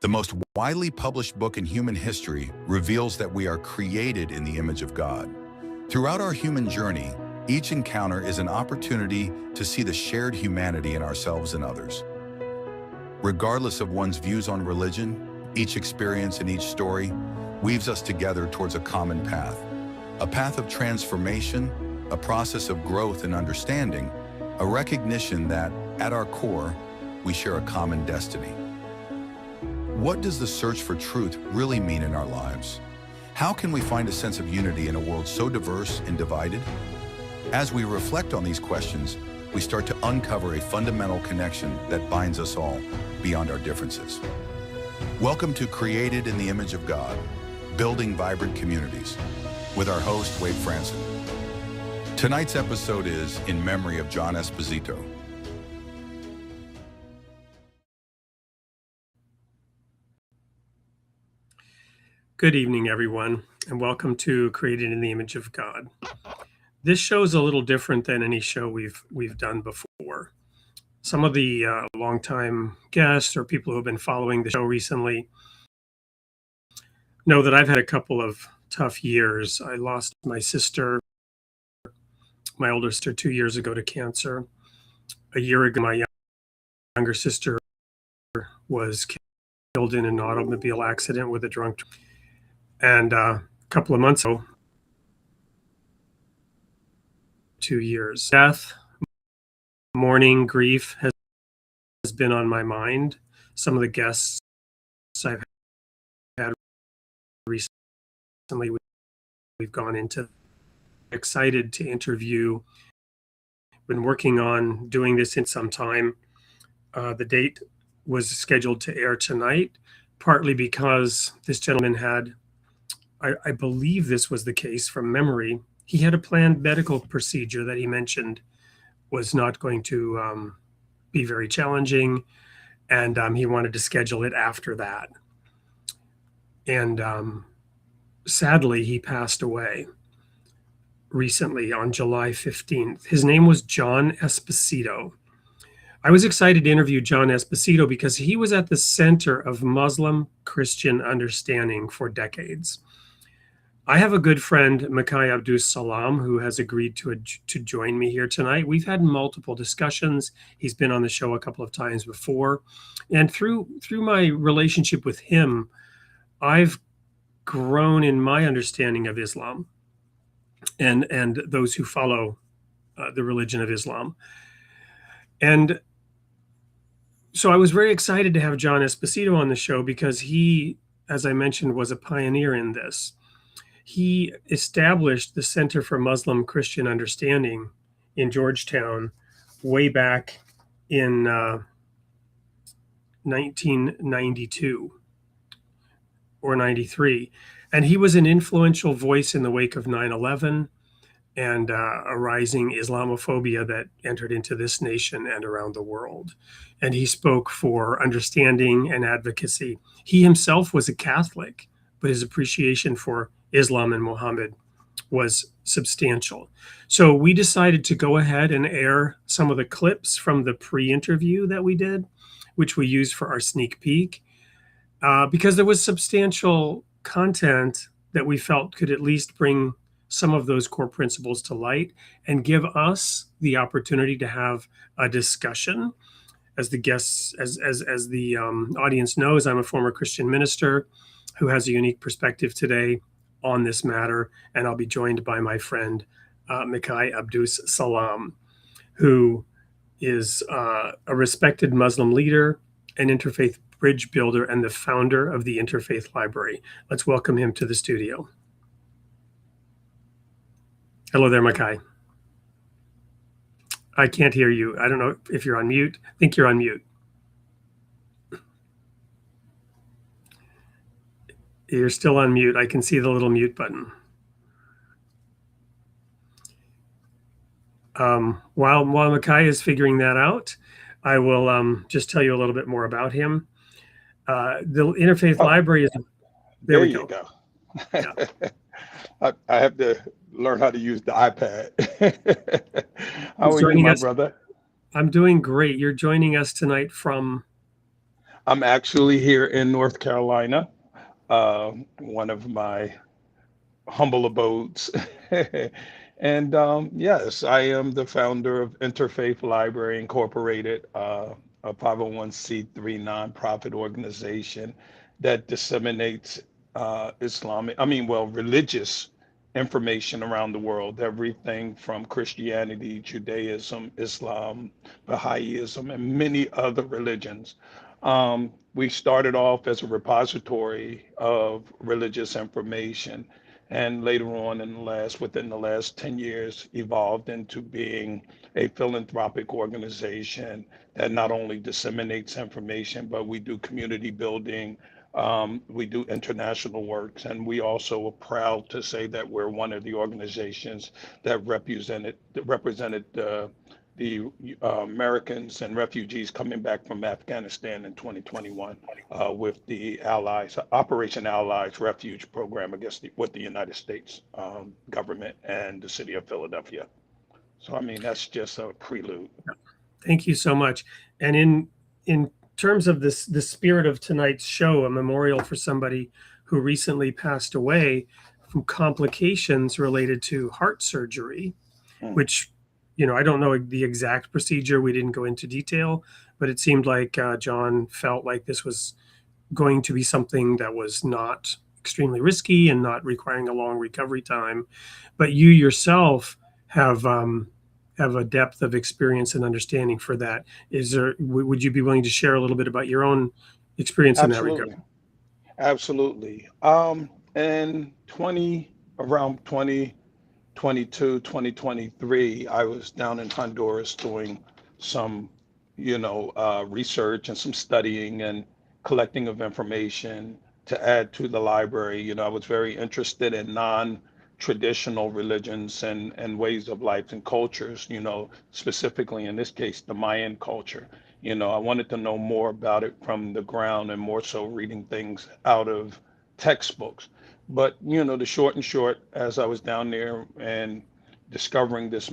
The most widely published book in human history reveals that we are created in the image of God. Throughout our human journey, each encounter is an opportunity to see the shared humanity in ourselves and others. Regardless of one's views on religion, each experience and each story weaves us together towards a common path. A path of transformation, a process of growth and understanding, a recognition that, at our core, we share a common destiny. What does the search for truth really mean in our lives? How can we find a sense of unity in a world so diverse and divided? As we reflect on these questions, we start to uncover a fundamental connection that binds us all beyond our differences. Welcome to Created in the Image of God, Building Vibrant Communities, with our host, Fransson. Tonight's episode is in memory of John Esposito. Good evening, everyone, and welcome to Created in the Image of God. This show is a little different than any show we've done before. Some of the longtime guests or people who have been following the show recently know that I've had a couple of tough years. I lost my sister, my older sister, 2 years ago to cancer. A year ago, my younger sister was killed in an automobile accident with a drunk driver. And a couple of months ago, 2 years. Death, mourning, grief has been on my mind. Some of the guests I've had recently, we've gone into. Excited to interview. Been working on doing this in some time. The date was scheduled to air tonight, partly because this gentleman had, I believe this was the case from memory, he had a planned medical procedure that he mentioned was not going to be very challenging, and he wanted to schedule it after that. And sadly, he passed away recently on July 15th. His name was John Esposito. I was excited to interview John Esposito because he was at the center of Muslim-Christian understanding for decades. I have a good friend, Mikhail Abdus Salam, who has agreed to join me here tonight. We've had multiple discussions. He's been on the show a couple of times before. And through my relationship with him, I've grown in my understanding of Islam and those who follow the religion of Islam. And so I was very excited to have John Esposito on the show because he, as I mentioned, was a pioneer in this. He established the Center for Muslim-Christian Understanding in Georgetown way back in 1992 or 93. And he was an influential voice in the wake of 9/11 and a rising Islamophobia that entered into this nation and around the world. And he spoke for understanding and advocacy. He himself was a Catholic, but his appreciation for Islam and Muhammad was substantial. So we decided to go ahead and air some of the clips from the pre-interview that we did, which we used for our sneak peek, because there was substantial content that we felt could at least bring some of those core principles to light and give us the opportunity to have a discussion. As the guests, as the audience knows, I'm a former Christian minister who has a unique perspective today on this matter, and I'll be joined by my friend Mikhail Abdus Salam, who is a respected Muslim leader, an interfaith bridge builder, and the founder of the Interfaith Library. Let's welcome him to the studio. Hello there, Mikhail. I can't hear you. I don't know if you're on mute. I think you're on mute. You're still on mute. I can see the little mute button. While Mikhail is figuring that out, I will just tell you a little bit more about him. The Interfaith Library is... There we go. Yeah. I have to learn how to use the iPad. How are you, my brother? I'm doing great. You're joining us tonight from... I'm actually here in North Carolina, one of my humble abodes. And yes, I am the founder of Interfaith Library Incorporated, a 501c3 nonprofit organization that disseminates religious information around the world, everything from Christianity, Judaism, Islam, Baha'ism, and many other religions. We started off as a repository of religious information, and later on within the last 10 years evolved into being a philanthropic organization that not only disseminates information, but we do community building, we do international works, and we also are proud to say that we're one of the organizations that represented the Americans and refugees coming back from Afghanistan in 2021 with the Allies, Operation Allies Refuge Program with the United States government and the city of Philadelphia. So, I mean, that's just a prelude. Thank you so much. And in terms of this, the spirit of tonight's show, a memorial for somebody who recently passed away from complications related to heart surgery, which, you know, I don't know the exact procedure. We didn't go into detail, but it seemed like John felt like this was going to be something that was not extremely risky and not requiring a long recovery time. But you yourself have a depth of experience and understanding for that. Would you be willing to share a little bit about your own experience in that regard? Absolutely. In around 2022, 2023, I was down in Honduras doing some, research and some studying and collecting of information to add to the library. I was very interested in non-traditional religions and ways of life and cultures, specifically in this case, the Mayan culture. I wanted to know more about it from the ground and more so reading things out of textbooks. But, the short, as I was down there and discovering this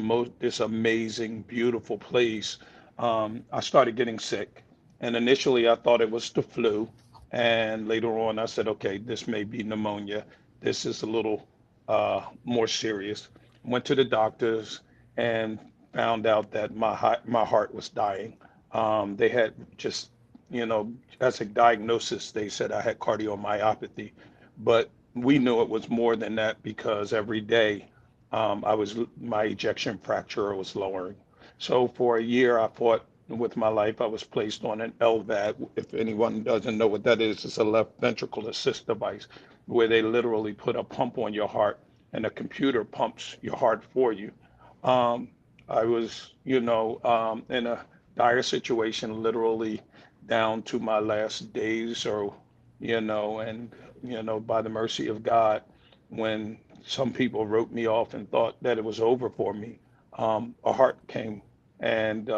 amazing, beautiful place, I started getting sick. And initially I thought it was the flu. And later on I said, okay, this may be pneumonia. This is a little more serious. Went to the doctors and found out that my heart was dying. They had just, as a diagnosis, they said I had cardiomyopathy, but we knew it was more than that because every day my ejection fraction was lowering. So for a year, I fought with my life. I was placed on an LVAD. If anyone doesn't know what that is, it's a left ventricle assist device where they literally put a pump on your heart and a computer pumps your heart for you. I was, in a dire situation, literally down to my last days or, and, by the mercy of God, when some people wrote me off and thought that it was over for me, a heart came. And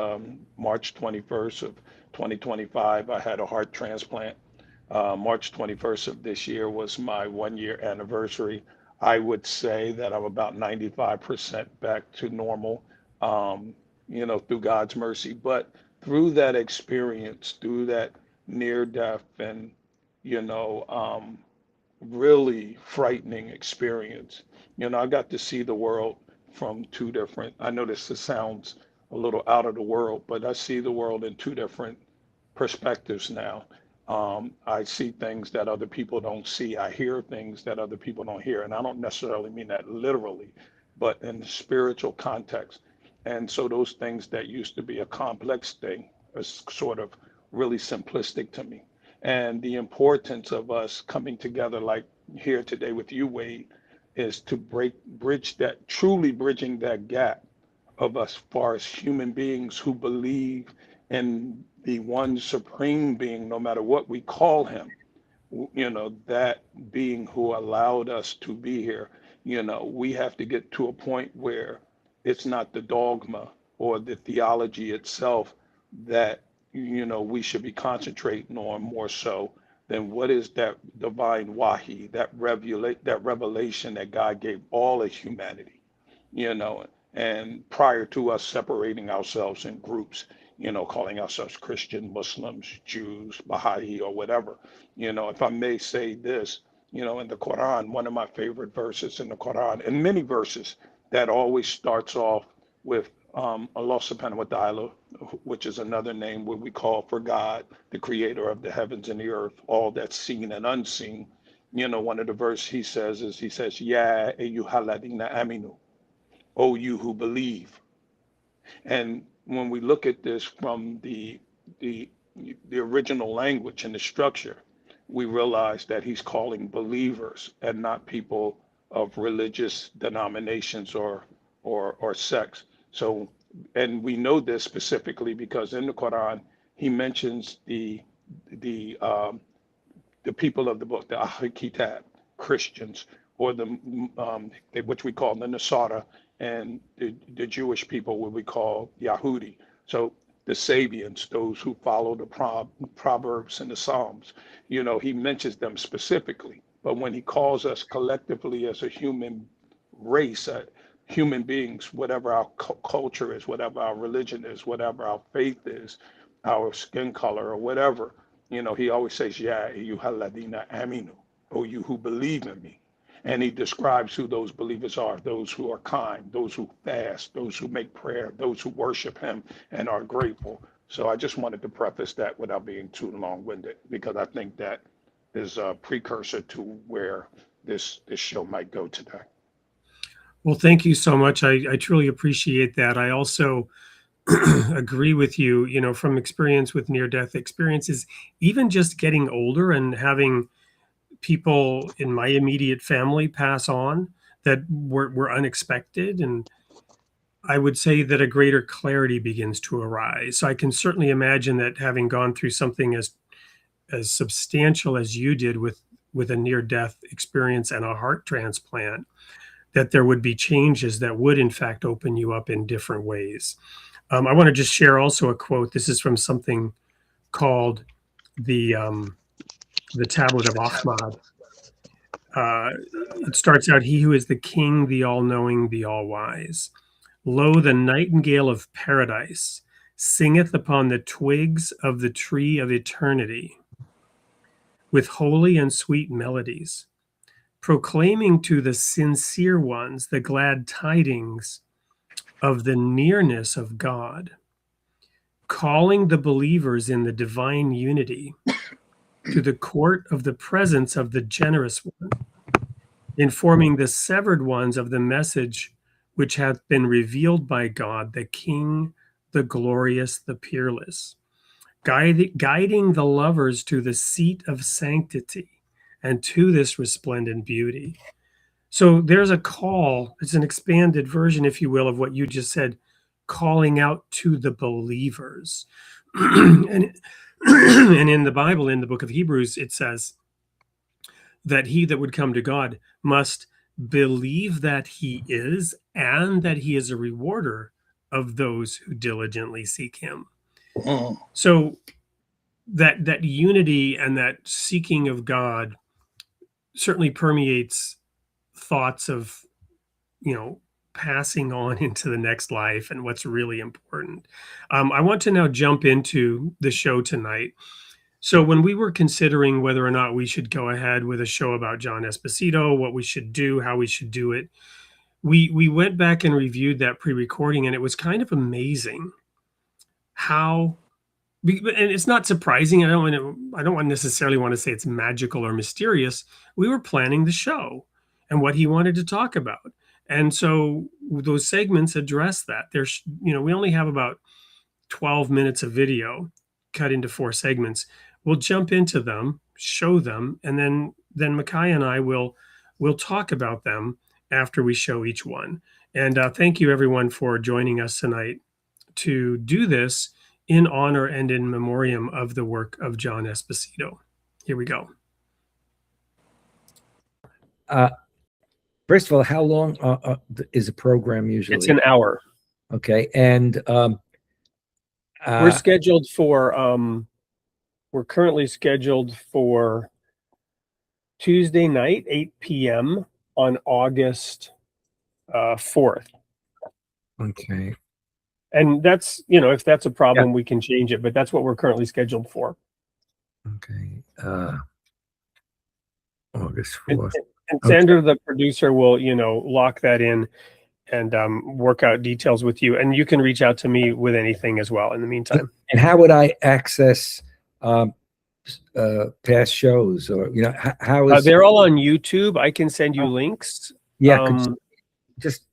March 21st of 2025, I had a heart transplant. March 21st of this year was my 1 year anniversary. I would say that I'm about 95% back to normal, through God's mercy. But through that experience, through that near death and, really frightening experience, I got to see the world from I know this sounds a little out of the world, but I see the world in two different perspectives now. I see things that other people don't see. I hear things that other people don't hear. And I don't necessarily mean that literally, but in the spiritual context. And so those things that used to be a complex thing is sort of really simplistic to me. And the importance of us coming together like here today with you, Wade, is to truly bridging that gap of us far as human beings who believe in the one supreme being, no matter what we call him, that being who allowed us to be here. We have to get to a point where it's not the dogma or the theology itself that, we should be concentrating on more so than what is that divine wahi, that revelation that God gave all of humanity, and prior to us separating ourselves in groups, calling ourselves Christian, Muslims, Jews, Baha'i, or whatever. If I may say this, in the Quran, one of my favorite verses in the Quran, and many verses that always starts off with Allah subhanahu wa ta'ala, which is another name what we call for God, the creator of the heavens and the earth, all that's seen and unseen. One of the verse he says, Ya ayyuhalladina aminu, O you who believe. And when we look at this from the original language and the structure, we realize that he's calling believers and not people of religious denominations or sects. So, and we know this specifically because in the Quran he mentions the people of the book, the Ahl Kitab, Christians, or which we call the Nasara, and the Jewish people, what we call Yahudi. So the Sabians, those who follow the Proverbs and the Psalms, he mentions them specifically. But when he calls us collectively as a human race, human beings, whatever our culture is, whatever our religion is, whatever our faith is, our skin color or whatever, he always says, Ya ayyuhalladina aminu, O you who believe in me. And he describes who those believers are, those who are kind, those who fast, those who make prayer, those who worship him and are grateful. So I just wanted to preface that without being too long-winded, because I think that is a precursor to where this show might go today. Well, thank you so much. I truly appreciate that. I also agree with you, from experience with near-death experiences, even just getting older and having people in my immediate family pass on that were unexpected. And I would say that a greater clarity begins to arise. So I can certainly imagine that having gone through something as substantial as you did with a near-death experience and a heart transplant, that there would be changes that would in fact open you up in different ways. I want to just share also a quote. This is from something called the Tablet of Ahmad. It starts out, he who is the king, the all-knowing, the all-wise. Lo, the nightingale of paradise singeth upon the twigs of the tree of eternity with holy and sweet melodies, proclaiming to the sincere ones the glad tidings of the nearness of God, calling the believers in the divine unity to the court of the presence of the generous one, informing the severed ones of the message which hath been revealed by God, the King, the glorious, the peerless, guiding the lovers to the seat of sanctity and to this resplendent beauty. So there's a call, it's an expanded version, if you will, of what you just said, calling out to the believers. And in the Bible, in the book of Hebrews, it says that he that would come to God must believe that he is, and that he is a rewarder of those who diligently seek him. So that unity and that seeking of God certainly permeates thoughts of, passing on into the next life and what's really important. I want to now jump into the show tonight. So when we were considering whether or not we should go ahead with a show about John Esposito, what we should do, how we should do it, we went back and reviewed that pre-recording, and it was kind of amazing how, and it's not surprising. I don't necessarily want to say it's magical or mysterious. We were planning the show and what he wanted to talk about. And so those segments address that. There's, we only have about 12 minutes of video cut into 4 segments. We'll jump into them, show them, and then Micaiah and I will talk about them after we show each one. And thank you everyone for joining us tonight to do this in honor and in memoriam of the work of John Esposito. Here we go. First of all, how long is a program usually? It's an hour. Okay, and we're scheduled for. We're currently scheduled for Tuesday night, 8 p.m. on August 4th. Okay. And that's, if that's a problem, we can change it, but that's what we're currently scheduled for. Okay. August And, 4th. and Okay. Sandra, the producer, will, lock that in and work out details with you. And you can reach out to me with anything as well in the meantime. And how would I access past shows, or how is They're all on YouTube. I can send you links. just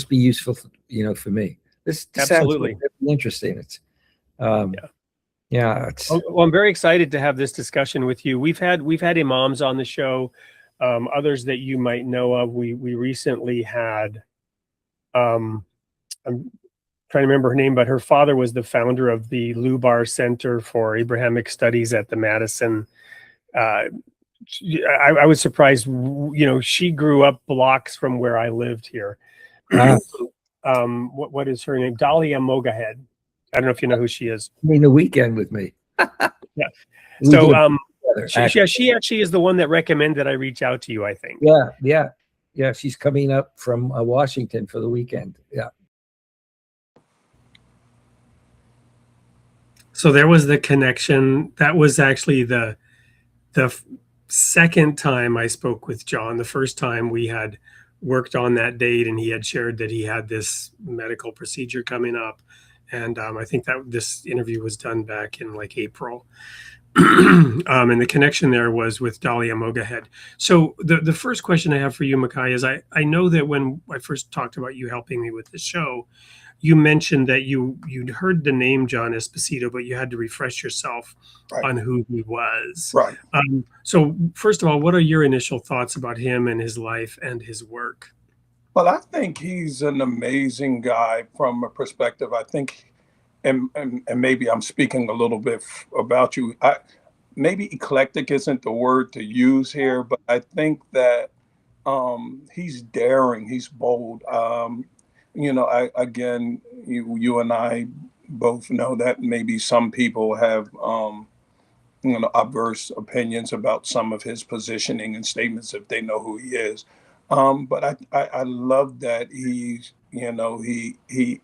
be useful, for me. This Absolutely. sounds really interesting. It's it's well, I'm very excited to have this discussion with you. We've had imams on the show, others that you might know of. We recently had I'm trying to remember her name, but her father was the founder of the Lubar Center for Abrahamic Studies at the Madison. I was surprised, she grew up blocks from where I lived here. What is her name? Dahlia Mogahed. I don't know if you know who she is. I mean, the weekend with me. Yeah. So she actually is the one that recommended I reach out to you, I think. Yeah. She's coming up from Washington for the weekend. Yeah. So there was the connection. That was actually the second time I spoke with John. The first time we had worked on that date, and he had shared that he had this medical procedure coming up. And I think that this interview was done back in like April. And the connection there was with Dahlia Mogahed. So the first question I have for you, Makai, is I know that when I first talked about you helping me with the show, you mentioned that you'd heard the name John Esposito, but you had to refresh yourself on who he was. Right. So first of all, what are your initial thoughts about him and his life and his work? Well, I think he's an amazing guy from a perspective. I think, and maybe I'm speaking a little bit about you. Maybe eclectic isn't the word to use here, but I think that he's daring, he's bold. Again, you and I both know that maybe some people have adverse opinions about some of his positioning and statements if they know who he is. But I love that he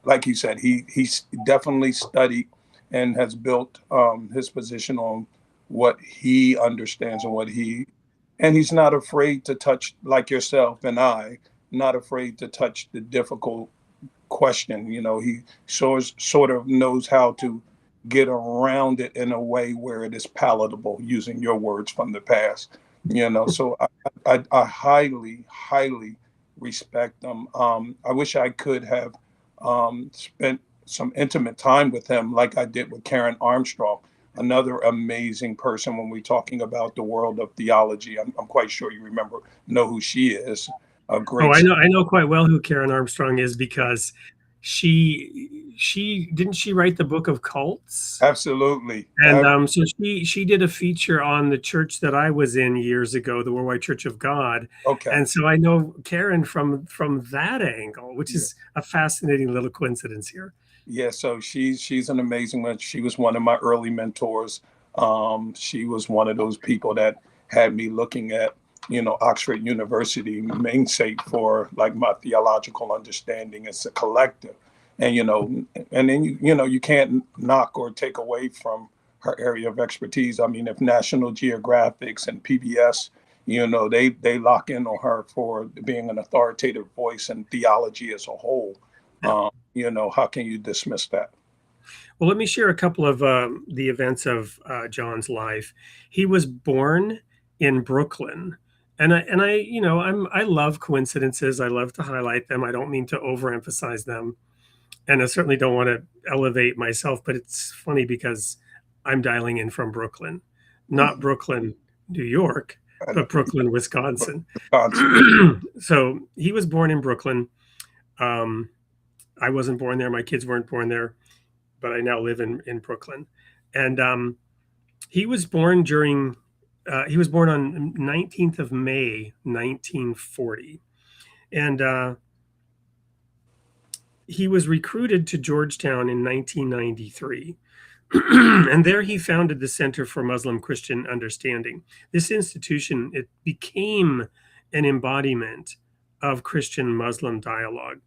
like you said, he's definitely studied and has built his position on what he understands and he's not afraid to touch, like yourself and I, not afraid to touch the difficult question. He sort of knows how to get around it in a way where it is palatable, using your words from the past. So I highly, highly respect him. I wish I could have spent some intimate time with him like I did with Karen Armstrong, another amazing person when we're talking about the world of theology. I'm quite sure you know who she is. A great. I know quite well who Karen Armstrong is, because she didn't she write the Book of Cults? Absolutely. And so she did a feature on the church that I was in years ago, the Worldwide Church of God. Okay. And so I know Karen from that angle, which is a fascinating little coincidence here. Yeah, so she's an amazing one. She was one of my early mentors. She was one of those people that had me looking at, Oxford University namesake for like my theological understanding as a collective. And, and then, you can't knock or take away from her area of expertise. I mean, if National Geographic and PBS, they lock in on her for being an authoritative voice in theology as a whole. How can you dismiss that? Well, let me share a couple of the events of John's life. He was born in Brooklyn. And I love coincidences. I love to highlight them. I don't mean to overemphasize them. And I certainly don't want to elevate myself, but it's funny because I'm dialing in from Brooklyn, not Brooklyn, New York, but Brooklyn, Wisconsin. So he was born in Brooklyn. I wasn't born there. My kids weren't born there, but I now live in Brooklyn. And he was born he was born on 19th of May, 1940. And he was recruited to Georgetown in 1993. And there he founded the Center for Muslim Christian Understanding. This institution, it became an embodiment of Christian Muslim dialogue.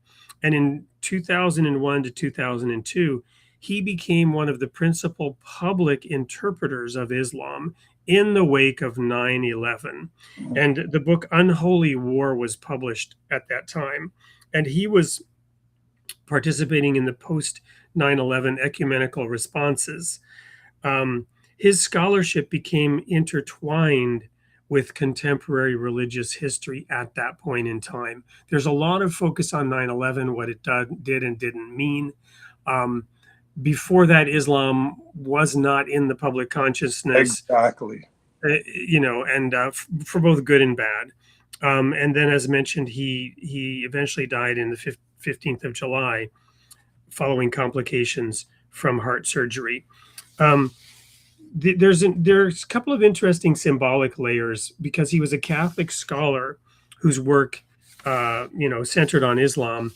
And in 2001 to 2002, he became one of the principal public interpreters of Islam in the wake of 9/11. And the book Unholy War was published at that time. And he was participating in the post 9/11 ecumenical responses. Um, his scholarship became intertwined with contemporary religious history at that point in time. There's a lot of focus on 9/11, what it did and didn't mean. Um, Before that, Islam was not in the public consciousness, Exactly. and for both good and bad. And then, as mentioned, he eventually died in the 15th of July following complications from heart surgery. Um, there's a couple of interesting symbolic layers because he was a Catholic scholar whose work, centered on Islam.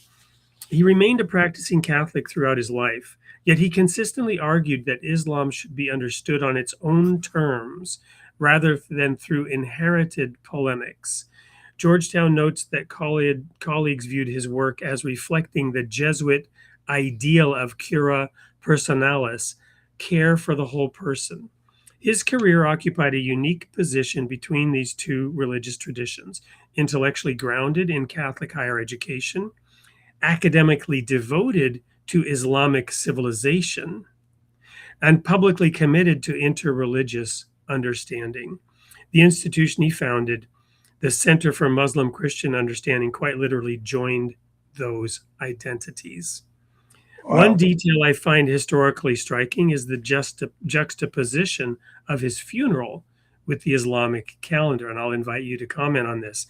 He remained a practicing Catholic throughout his life, yet he consistently argued that Islam should be understood on its own terms rather than through inherited polemics. Georgetown notes that colleagues viewed his work as reflecting the Jesuit ideal of cura personalis, care for the whole person. His career occupied a unique position between these two religious traditions, intellectually grounded in Catholic higher education, academically devoted to Islamic civilization, and publicly committed to interreligious understanding. The institution he founded, the Center for Muslim Christian Understanding, quite literally joined those identities. Wow. One detail I find historically striking is the juxtaposition of his funeral with the Islamic calendar, and I'll invite you to comment on this.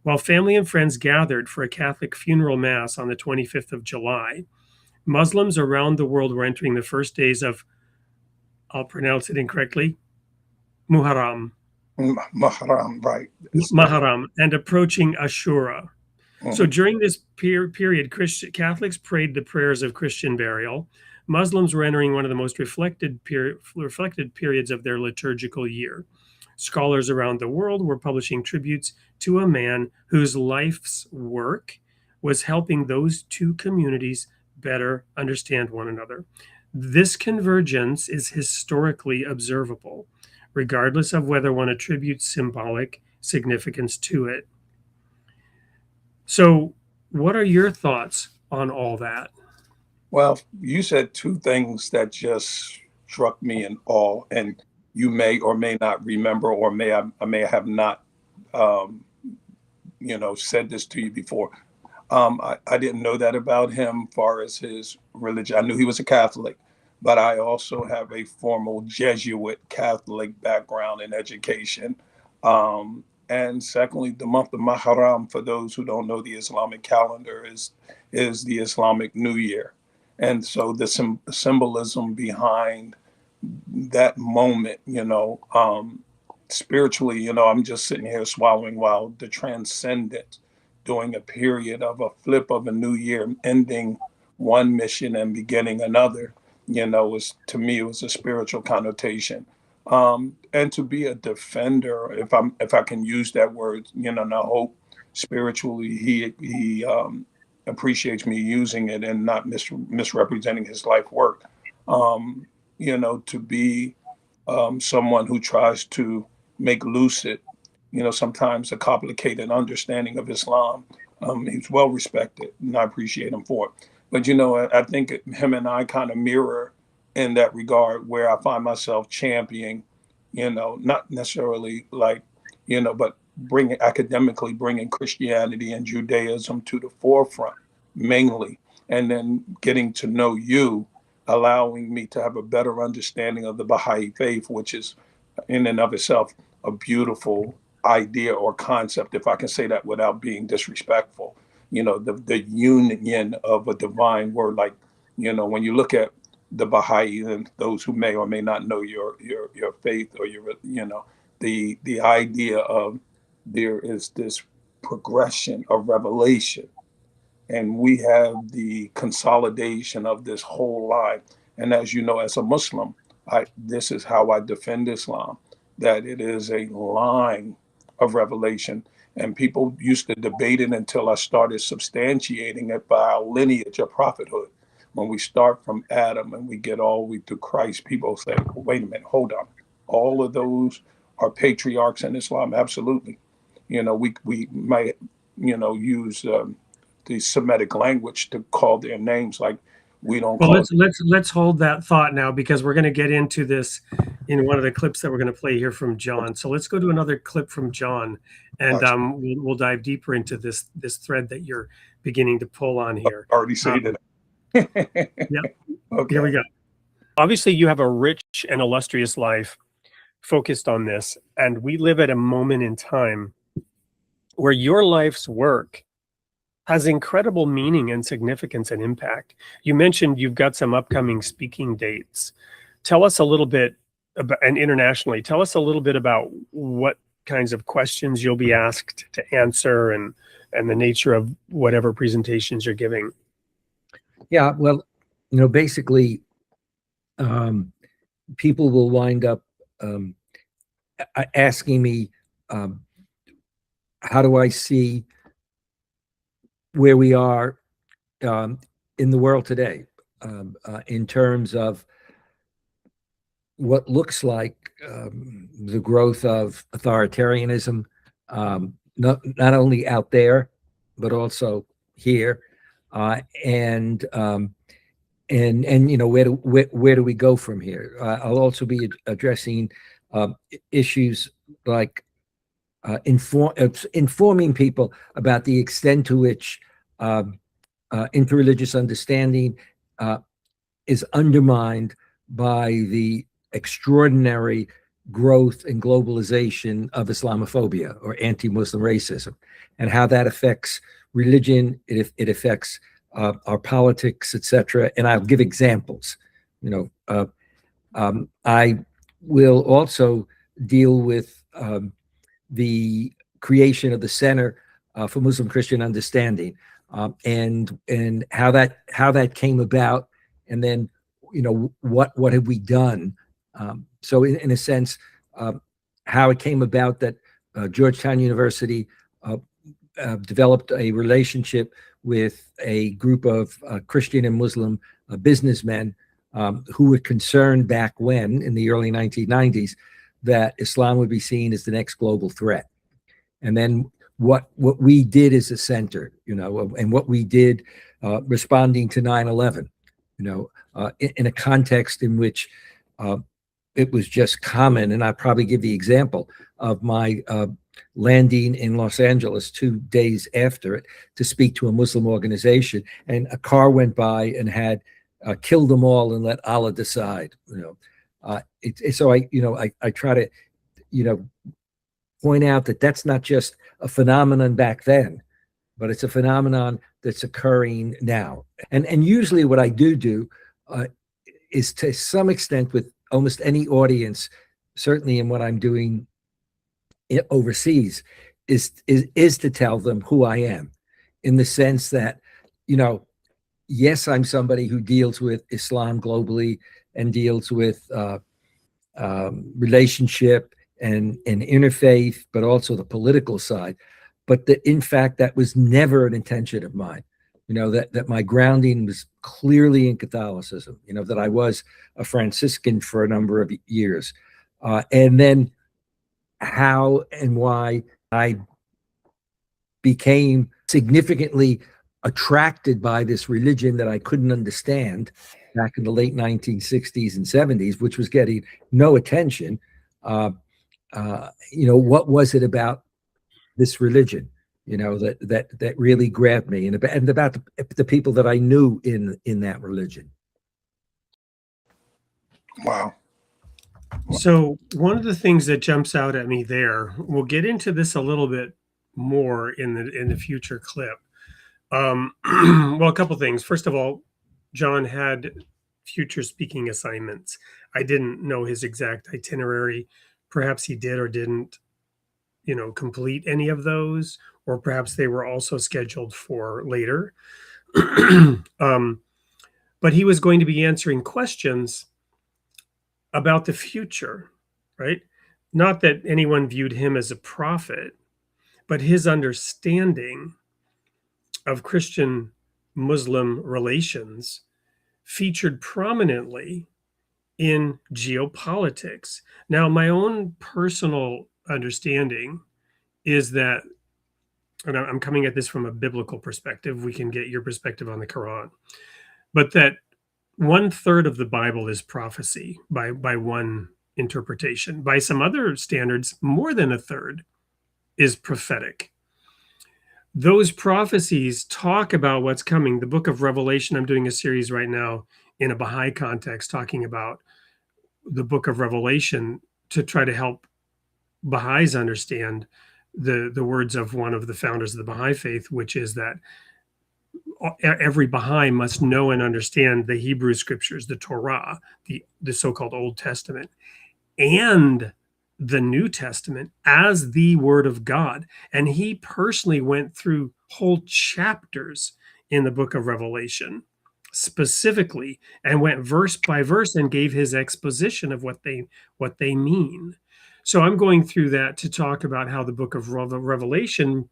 While family and friends gathered for a Catholic funeral mass on the 25th of July, Muslims around the world were entering the first days of, I'll pronounce it incorrectly, Muharram, Mahram, right. Muharram, and approaching Ashura. So during this period, Catholics prayed the prayers of Christian burial. Muslims were entering one of the most reflected periods of their liturgical year. Scholars around the world were publishing tributes to a man whose life's work was helping those two communities better understand one another. This convergence is historically observable, regardless of whether one attributes symbolic significance to it. So, what are your thoughts on all that? Well, you said two things that just struck me in awe, and you may or may not remember, or I may have not, said this to you before. I didn't know that about him, far as his religion. I knew he was a Catholic, but I also have a formal Jesuit Catholic background in education. And secondly, the month of Muharram, for those who don't know the Islamic calendar, is the Islamic New Year. And so the symbolism behind that moment, spiritually, I'm just sitting here swallowing while the transcendent during a period of a flip of a new year, ending one mission and beginning another, to me, it was a spiritual connotation. And to be a defender, if I can use that word, and I hope spiritually he appreciates me using it and not misrepresenting his life work. To be someone who tries to make lucid, sometimes a complicated understanding of Islam. He's well respected, and I appreciate him for it. But I think him and I kind of mirror in that regard, where I find myself championing, not necessarily like, but academically bringing Christianity and Judaism to the forefront mainly, and then getting to know you, allowing me to have a better understanding of the Baha'i faith, which is in and of itself a beautiful idea or concept, if I can say that without being disrespectful. The union of a divine word, like, when you look at the Baha'i, and those who may or may not know your faith, or the idea of there is this progression of revelation, and we have the consolidation of this whole line. And as you know, as a Muslim, this is how I defend Islam, that it is a line of revelation. And people used to debate it until I started substantiating it by our lineage of prophethood. When we start from Adam and we get all the way to Christ, people say, well, wait a minute, hold on. All of those are patriarchs in Islam? Absolutely. We might, use the Semitic language to call their names, like we don't Well, call let's hold that thought now, because we're going to get into this in one of the clips that we're going to play here from John. So let's go to another clip from John, and we'll dive deeper into this thread that you're beginning to pull on here. already say that. Yeah. Okay. Here we go. Obviously, you have a rich and illustrious life focused on this, and we live at a moment in time where your life's work has incredible meaning and significance and impact. You mentioned you've got some upcoming speaking dates. Tell us a little bit about, and internationally, tell us a little bit about what kinds of questions you'll be asked to answer, and the nature of whatever presentations you're giving. Yeah, well, basically, people will wind up asking me, how do I see where we are in the world today, in terms of what looks like the growth of authoritarianism, not only out there, but also here, and where do we go from here? I'll also be addressing issues like informing people about the extent to which interreligious understanding is undermined by the extraordinary growth and globalization of Islamophobia or anti-Muslim racism, and how that affects religion, it affects our politics, etc. And I'll give examples. I will also deal with the creation of the Center for Muslim Christian Understanding, and how that came about, and then what have we done. So in a sense, how it came about that Georgetown University developed a relationship with a group of Christian and Muslim businessmen who were concerned back when, in the early 1990s, that Islam would be seen as the next global threat. And then what we did as a center, and what we did responding to 9/11, in a context in which it was just common. And I'll probably give the example of my landing in Los Angeles 2 days after it to speak to a Muslim organization, and a car went by and had killed them all and let Allah decide. So I try to point out that that's not just a phenomenon back then, but it's a phenomenon that's occurring now. And usually what I do is, to some extent, with almost any audience, certainly in what I'm doing overseas, is to tell them who I am, in the sense that, yes, I'm somebody who deals with Islam globally and deals with relationship and interfaith, but also the political side. But that, in fact, that was never an intention of mine. That my grounding was clearly in Catholicism, that I was a Franciscan for a number of years. And then how and why I became significantly attracted by this religion that I couldn't understand back in the late 1960s and 70s, which was getting no attention. What was it about this religion, that really grabbed me, and about the people that I knew in that religion? Wow. So one of the things that jumps out at me there, we'll get into this a little bit more in the future clip. Well, a couple things. First of all, John had future speaking assignments. I didn't know his exact itinerary. Perhaps he did or didn't, complete any of those, or perhaps they were also scheduled for later. But he was going to be answering questions about the future, right? Not that anyone viewed him as a prophet, but his understanding of Christian-Muslim relations featured prominently in geopolitics. Now, my own personal understanding is that, and I'm coming at this from a biblical perspective, we can get your perspective on the Quran, but that 1/3 of the Bible is prophecy by one interpretation. By some other standards, more than 1/3 is prophetic. Those prophecies talk about what's coming. The book of Revelation, I'm doing a series right now in a Baha'i context talking about the book of Revelation to try to help Baha'is understand the words of one of the founders of the Baha'i faith, which is that every Baha'i must know and understand the Hebrew scriptures, the Torah, the so-called Old Testament, and the New Testament as the Word of God. And he personally went through whole chapters in the book of Revelation specifically and went verse by verse and gave his exposition of what they mean. So I'm going through that to talk about how the book of Revelation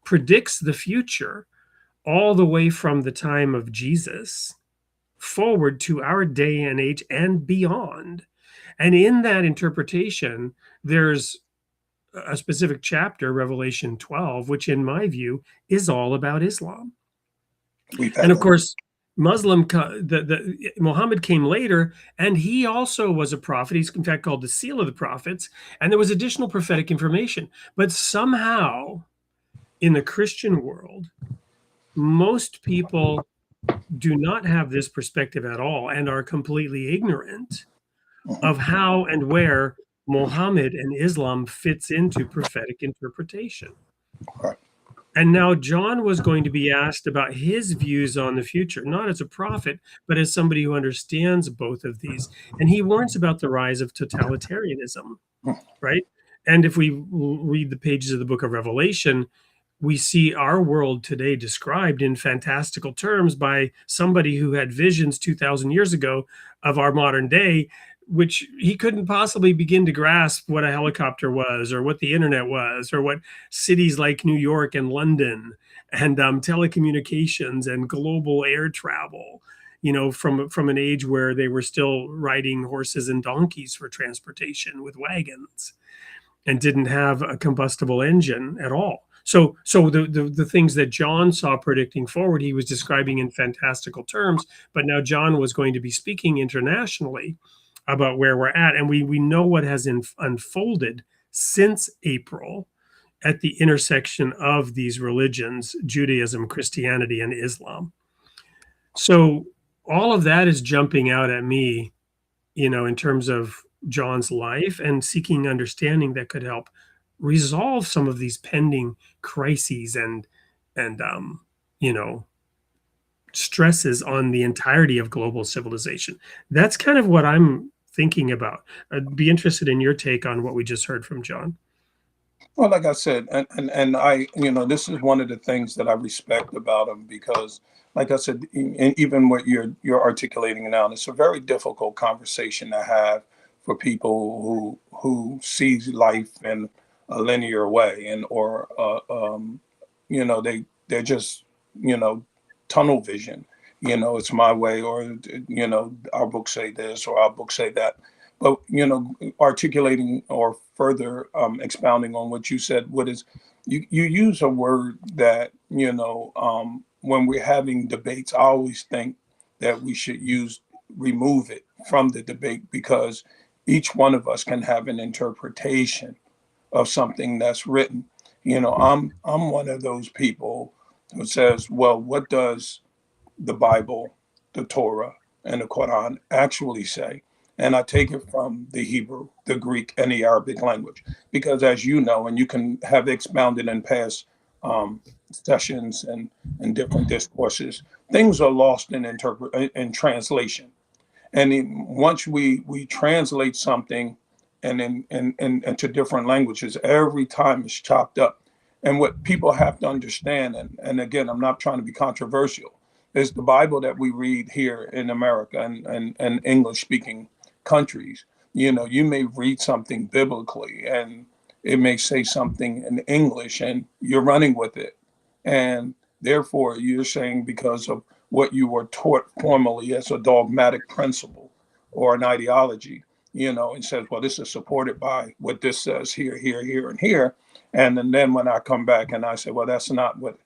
predicts the future all the way from the time of Jesus forward to our day and age and beyond. And in that interpretation, there's a specific chapter, Revelation 12, which in my view is all about Islam. And of course, Muhammad came later, and he also was a prophet. He's in fact called the seal of the prophets. And there was additional prophetic information. But somehow in the Christian world, most people do not have this perspective at all and are completely ignorant of how and where Muhammad and Islam fits into prophetic interpretation. Right. And now John was going to be asked about his views on the future, not as a prophet, but as somebody who understands both of these. And he warns about the rise of totalitarianism, right? And if we read the pages of the book of Revelation, we see our world today described in fantastical terms by somebody who had visions 2,000 years ago of our modern day, which he couldn't possibly begin to grasp what a helicopter was or what the internet was or what cities like New York and London and telecommunications and global air travel, you know, from an age where they were still riding horses and donkeys for transportation with wagons and didn't have a combustible engine at all. So the things that John saw predicting forward, he was describing in fantastical terms, but now John was going to be speaking internationally about where we're at. And we know what has unfolded since April at the intersection of these religions, Judaism, Christianity, and Islam. So all of that is jumping out at me, you know, in terms of John's life and seeking understanding that could help resolve some of these pending crises and you know, stresses on the entirety of global civilization. That's kind of what I'm thinking about. I'd be interested in your take on what we just heard from John. Well, like I said, and I, you know, this is one of the things that I respect about him because, like I said, and even what you're articulating now, it's a very difficult conversation to have for people who sees life in a linear way and or you know, they're just, you know, tunnel vision. You know, it's my way, or, you know, our books say this or our books say that. But, you know, articulating or further expounding on what you said, what is, you use a word that, you know, when we're having debates, I always think that we should remove it from the debate because each one of us can have an interpretation of something that's written. You know, I'm one of those people who says, well, what does the Bible, the Torah, and the Quran actually say? And I take it from the Hebrew, the Greek, and the Arabic language. Because as you know, and you can have expounded in past sessions and different discourses, things are lost in translation. And once we translate something and into different languages, every time it's chopped up. And what people have to understand, and again, I'm not trying to be controversial, is the Bible that we read here in America and English speaking countries. You know, you may read something biblically and it may say something in English and you're running with it. And therefore, you're saying because of what you were taught formally as a dogmatic principle or an ideology, and says, well, this is supported by what this says here, here, here, and here. And then when I come back and I say, well, that's not what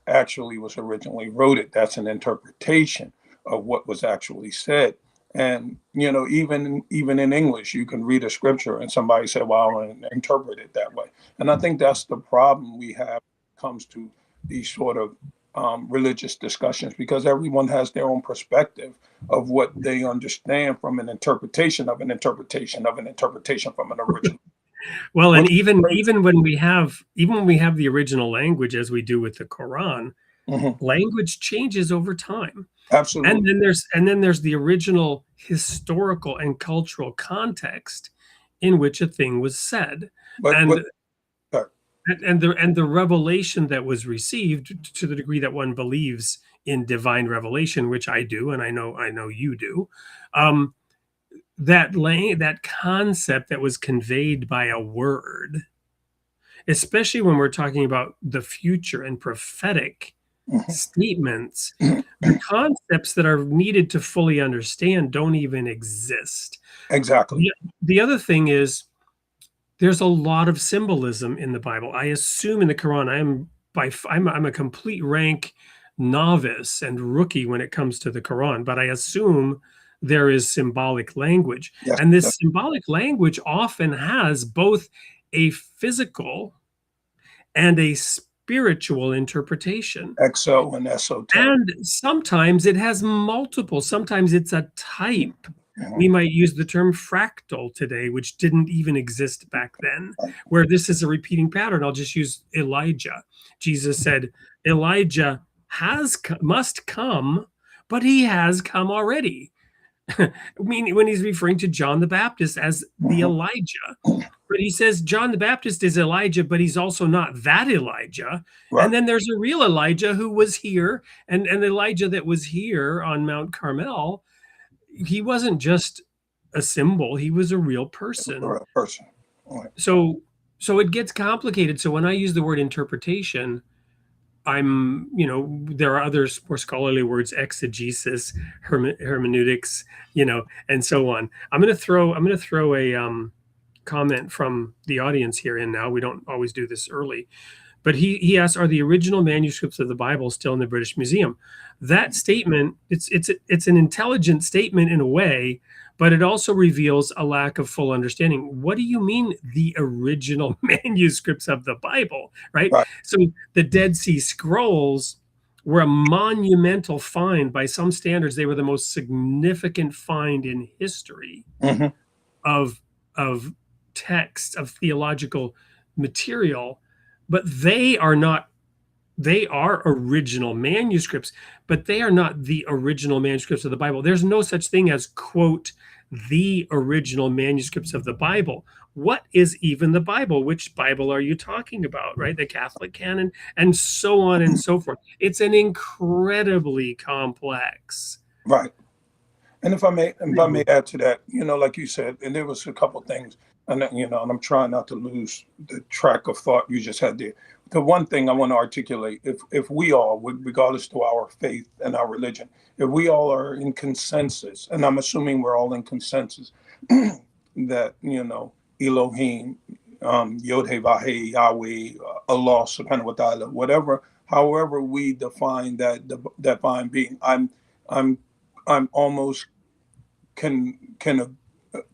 actually was originally wrote, that's an interpretation of what was actually said. And even in English, you can read a scripture and somebody say, well, I'll interpret it that way. And I think that's the problem we have when it comes to these sort of religious discussions, because everyone has their own perspective of what they understand from an interpretation of an interpretation of an interpretation from an original. Well, and even when we have the original language, as we do with the Quran, language changes over time. Absolutely. And then there's the original historical and cultural context in which a thing was said. And the revelation that was received, to the degree that one believes in divine revelation, which I do, and I know you do, that concept that was conveyed by a word, especially when we're talking about the future and prophetic statements, the concepts that are needed to fully understand don't even exist. Exactly. The other thing is, there's a lot of symbolism in the Bible. I assume in the Quran, I'm a complete rank novice and rookie when it comes to the Quran, but I assume there is symbolic language. Yes. And this symbolic language often has both a physical and a spiritual interpretation. Exo and esoteric. And sometimes it has multiple. Sometimes it's a type. We might use the term fractal today, which didn't even exist back then, where this is a repeating pattern. I'll just use Elijah. Jesus said, Elijah must come, but he has come already. I mean, when he's referring to John the Baptist as the Elijah. But he says John the Baptist is Elijah, but he's also not that Elijah. Right. And then there's a real Elijah who was here, and Elijah that was here on Mount Carmel, he wasn't just a symbol, he was a real person. A real person. Right. So it gets complicated. So when I use the word interpretation, there are other more scholarly words, exegesis, hermeneutics, and so on. I'm going to throw a comment from the audience here in now. We don't always do this early, but he asked, are the original manuscripts of the Bible still in the British Museum? That statement, it's an intelligent statement in a way, but it also reveals a lack of full understanding. What do you mean the original manuscripts of the Bible, right? So the Dead Sea Scrolls were a monumental find by some standards. They were the most significant find in history of text, of theological material, but they are original manuscripts, but they are not the original manuscripts of the Bible. There's no such thing as, quote, the original manuscripts of the Bible. What is even the Bible? Which Bible are you talking about, right? The Catholic canon, and so on and so forth. It's an incredibly complex. Right. And if I may add to that, like you said, and there was a couple things, and and I'm trying not to lose the track of thought you just had there. The one thing I want to articulate, if we all, regardless to our faith and our religion, if we all are in consensus, and I'm assuming we're all in consensus, that, Elohim, Yod-Heh-Vah-Heh, Yahweh, Allah, subhanahu wa ta'ala, whatever, however we define that divine being, I'm almost can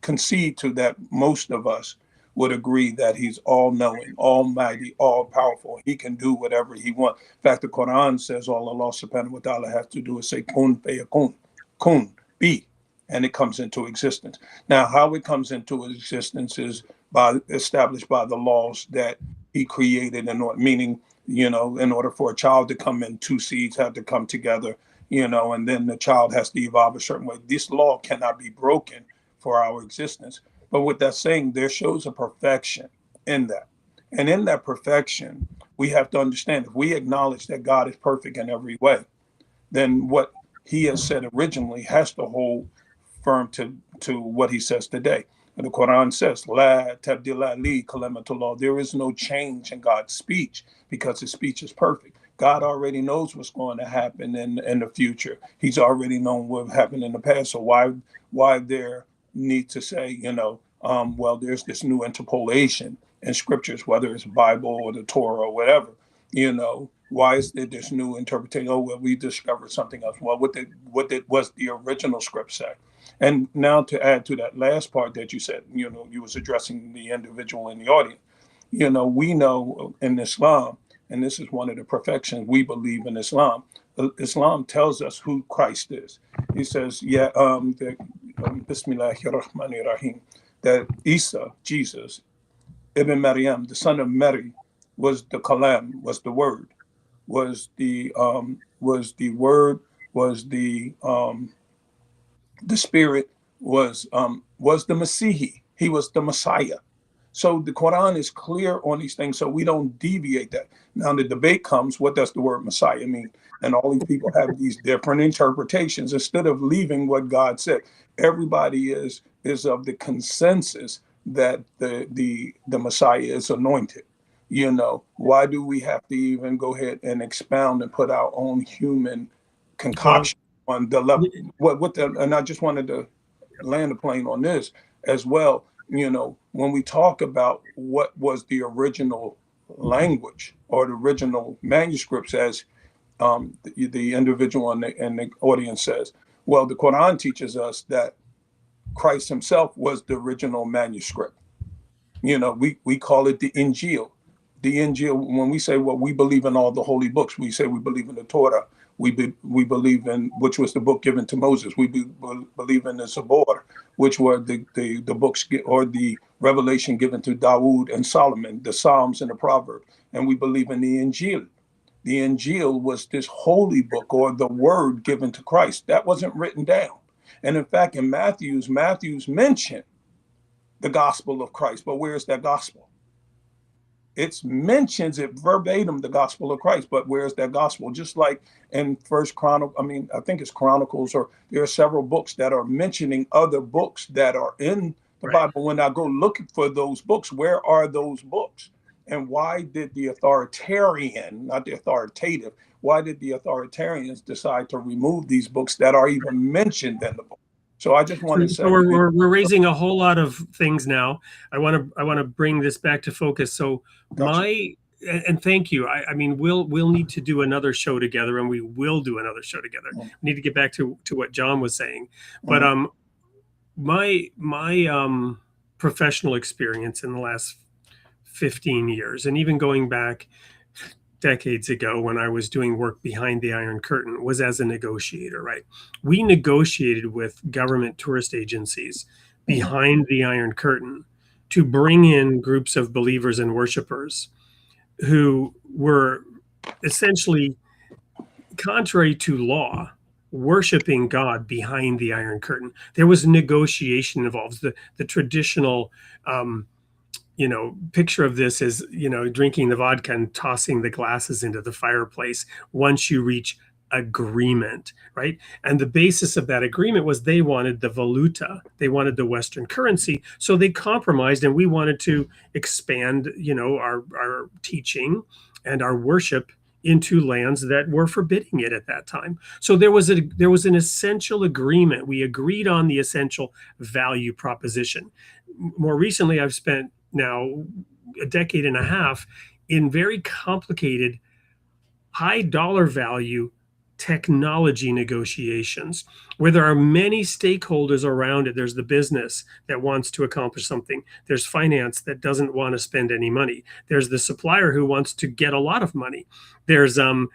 concede to that most of us would agree that he's all-knowing, almighty, all-powerful. He can do whatever he wants. In fact, the Quran says all Allah subhanahu wa ta'ala has to do is say, kun fayakun, kun, be, and it comes into existence. Now, how it comes into existence is established by the laws that he created, meaning, in order for a child to come in, two seeds have to come together, and then the child has to evolve a certain way. This law cannot be broken for our existence. But with that saying, there shows a perfection in that. And in that perfection, we have to understand, if we acknowledge that God is perfect in every way, then what he has said originally has to hold firm to what he says today. The Quran says, La tabdila li kalimatullah. There is no change in God's speech because his speech is perfect. God already knows what's going to happen in the future. He's already known what happened in the past. So why there need to say, well, there's this new interpolation in scriptures, whether it's Bible or the Torah or whatever, why is there this new interpretation? Oh, well, we discovered something else. Well, was the original script say? And now to add to that last part that you said, you was addressing the individual in the audience. We know in Islam, and this is one of the perfections we believe in Islam. Islam tells us who Christ is. He says, Bismillahirrahmanirrahim, that Isa, Jesus, Ibn Maryam, the son of Mary, was the Kalam, was the word, was the word, was the spirit, was the Masihi. He was the Messiah. So the Quran is clear on these things, so we don't deviate that. Now the debate comes, what does the word Messiah mean? And all these people have these different interpretations instead of leaving what God said. Everybody is of the consensus that the Messiah is anointed. Why do we have to even go ahead and expound and put our own human concoction on the level? And I just wanted to land the plane on this as well. When we talk about what was the original language or the original manuscripts, as the individual and the audience says, well, the Quran teaches us that Christ himself was the original manuscript. We call it the Injil. The Injil, when we say, well, we believe in all the holy books, we say we believe in the Torah. We believe in, which was the book given to Moses. We believe in the Zabur, which were the books or the revelation given to Dawood and Solomon, the Psalms and the Proverbs. And we believe in the Injil. The Injil was this holy book or the word given to Christ. That wasn't written down. And in fact, in Matthew's mentioned the gospel of Christ. But where's that gospel? It mentions it verbatim, the gospel of Christ, but where's that gospel? Just like in I think it's Chronicles, or there are several books that are mentioning other books that are in the Bible. When I go looking for those books, where are those books? And why did the authoritarian, not the authoritative, why did the authoritarians decide to remove these books that are even mentioned in the book? So I just want to say, we're raising a whole lot of things now. I want to bring this back to focus. So and thank you. I mean, we'll need to do another show together, and we will do another show together. We need to get back to what John was saying. But my professional experience in the last 15 years, and even going back decades ago when I was doing work behind the Iron Curtain, was as a negotiator, right? We negotiated with government tourist agencies behind the Iron Curtain to bring in groups of believers and worshipers who were essentially, contrary to law, worshiping God behind the Iron Curtain. There was negotiation involved. The traditional picture of this is, drinking the vodka and tossing the glasses into the fireplace once you reach agreement, right? And the basis of that agreement was they wanted the valuta, they wanted the Western currency. So they compromised, and we wanted to expand, our teaching and our worship into lands that were forbidding it at that time. So there was an essential agreement. We agreed on the essential value proposition. More recently, I've spent now a decade and a half in very complicated, high dollar value technology negotiations where there are many stakeholders around it. There's the business that wants to accomplish something. There's finance that doesn't want to spend any money. There's the supplier who wants to get a lot of money. There's the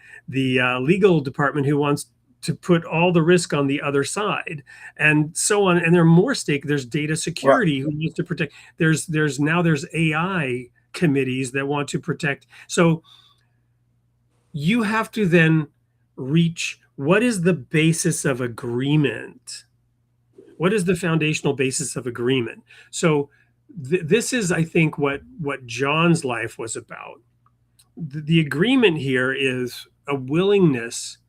legal department who wants to put all the risk on the other side, and so on. And there are more there's data security who needs to protect. There's AI committees that want to protect. So you have to then reach, what is the basis of agreement? What is the foundational basis of agreement? So this is, I think, what John's life was about. The agreement here is a willingness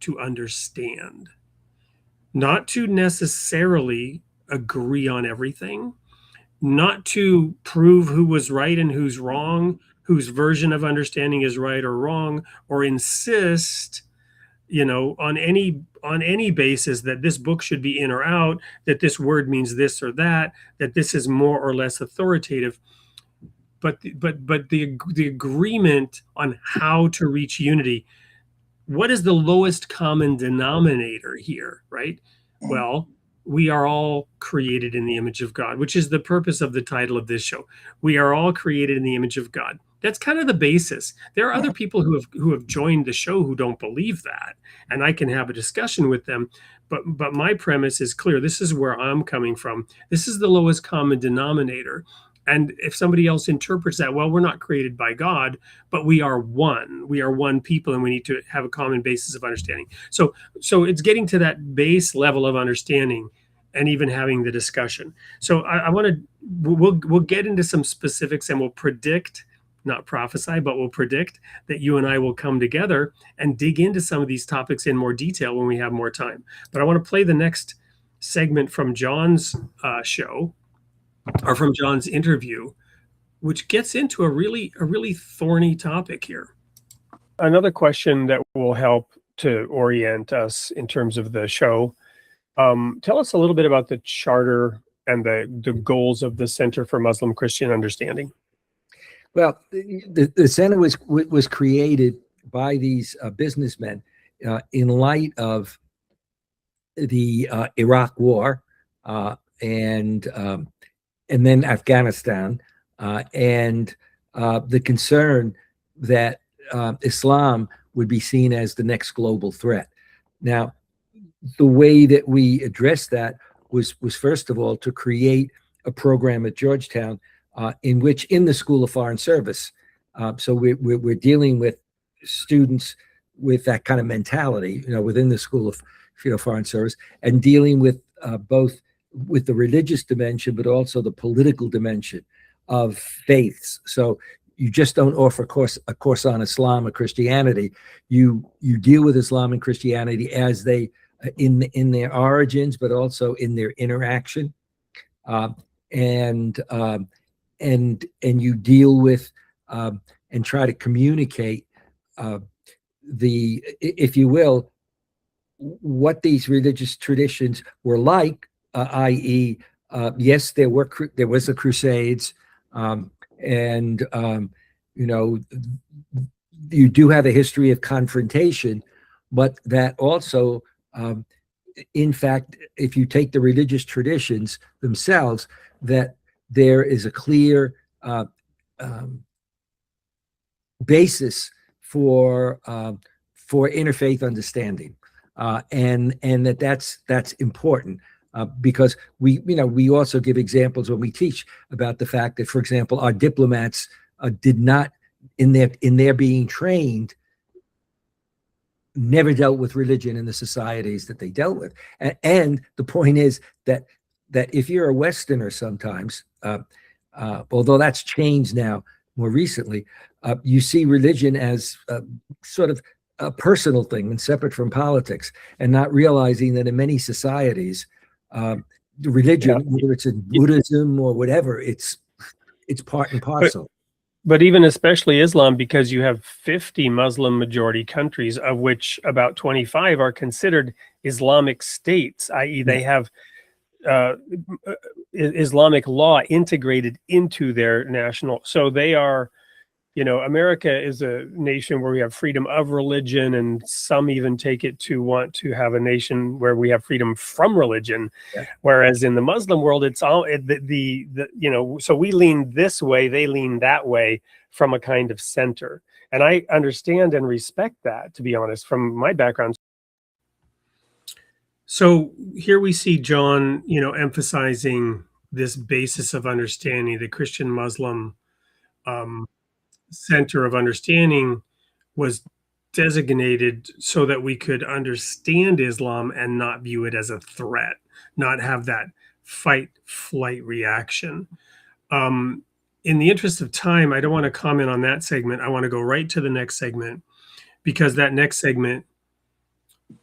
to understand, not to necessarily agree on everything, not to prove who was right and who's wrong, whose version of understanding is right or wrong, or insist, on any basis that this book should be in or out, that this word means this or that this is more or less authoritative. But the agreement on how to reach unity. What is the lowest common denominator here, right? Well, we are all created in the image of God, which is the purpose of the title of this show. We are all created in the image of God. That's kind of the basis. There are other people who have joined the show who don't believe that, and I can have a discussion with them. But my premise is clear. This is where I'm coming from. This is the lowest common denominator. And if somebody else interprets that, well, we're not created by God, but we are one. We are one people, and we need to have a common basis of understanding. So it's getting to that base level of understanding and even having the discussion. So I want to, we'll get into some specifics, and we'll predict, not prophesy, but we'll predict that you and I will come together and dig into some of these topics in more detail when we have more time. But I want to play the next segment from John's show, or from John's interview, which gets into a really thorny topic here. Another question that will help to orient us in terms of the show. Tell us a little bit about the charter and the goals of the Center for Muslim Christian Understanding. Well, the center was created by these businessmen in light of the Iraq War and then Afghanistan, and the concern that Islam would be seen as the next global threat. Now, the way that we addressed that was first of all to create a program at Georgetown in which, in the School of Foreign Service, so we're dealing with students with that kind of mentality, within the School of Foreign Service, and dealing with both with the religious dimension, but also the political dimension of faiths. So you just don't offer a course on Islam or Christianity. You deal with Islam and Christianity as they in their origins, but also in their interaction, and you deal with and try to communicate if you will, what these religious traditions were like. I.e., yes, there was the Crusades, and you do have a history of confrontation, but that also, in fact, if you take the religious traditions themselves, that there is a clear basis for interfaith understanding, and that's important. Because we also give examples when we teach about the fact that, for example, our diplomats did not, in their being trained, never dealt with religion in the societies that they dealt with. And the point is that if you're a Westerner, sometimes, although that's changed now more recently, you see religion as sort of a personal thing and separate from politics, and not realizing that in many societies, the religion, whether it's in Buddhism or whatever, it's part and parcel. But even especially Islam, because you have 50 Muslim majority countries, of which about 25 are considered Islamic states, i.e. they have Islamic law integrated into their national. So they are, America is a nation where we have freedom of religion, and some even take it to want to have a nation where we have freedom from religion. Yeah. Whereas in the Muslim world, it's all so we lean this way, they lean that way from a kind of center. And I understand and respect that, to be honest, from my background. So here we see John, emphasizing this basis of understanding, the Christian Muslim center of understanding was designated so that we could understand Islam and not view it as a threat, not have that fight flight reaction. In the interest of time, I don't want to comment on that segment. I want to go right to the next segment, because that next segment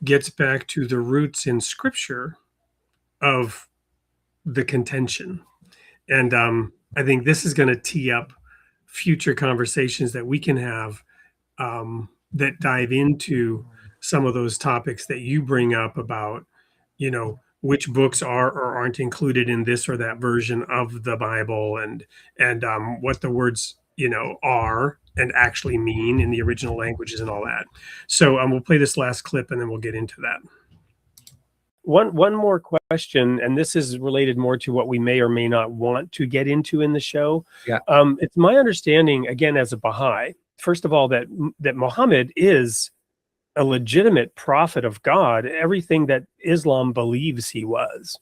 gets back to the roots in Scripture of the contention. And I think this is going to tee up future conversations that we can have that dive into some of those topics that you bring up about, which books are or aren't included in this or that version of the Bible, and what the words, are and actually mean in the original languages and all that. So we'll play this last clip and then we'll get into that. One more question, and this is related more to what we may or may not want to get into in the show. Yeah. It's my understanding, again, as a Baha'i, first of all, that Muhammad is a legitimate prophet of God, everything that Islam believes he was.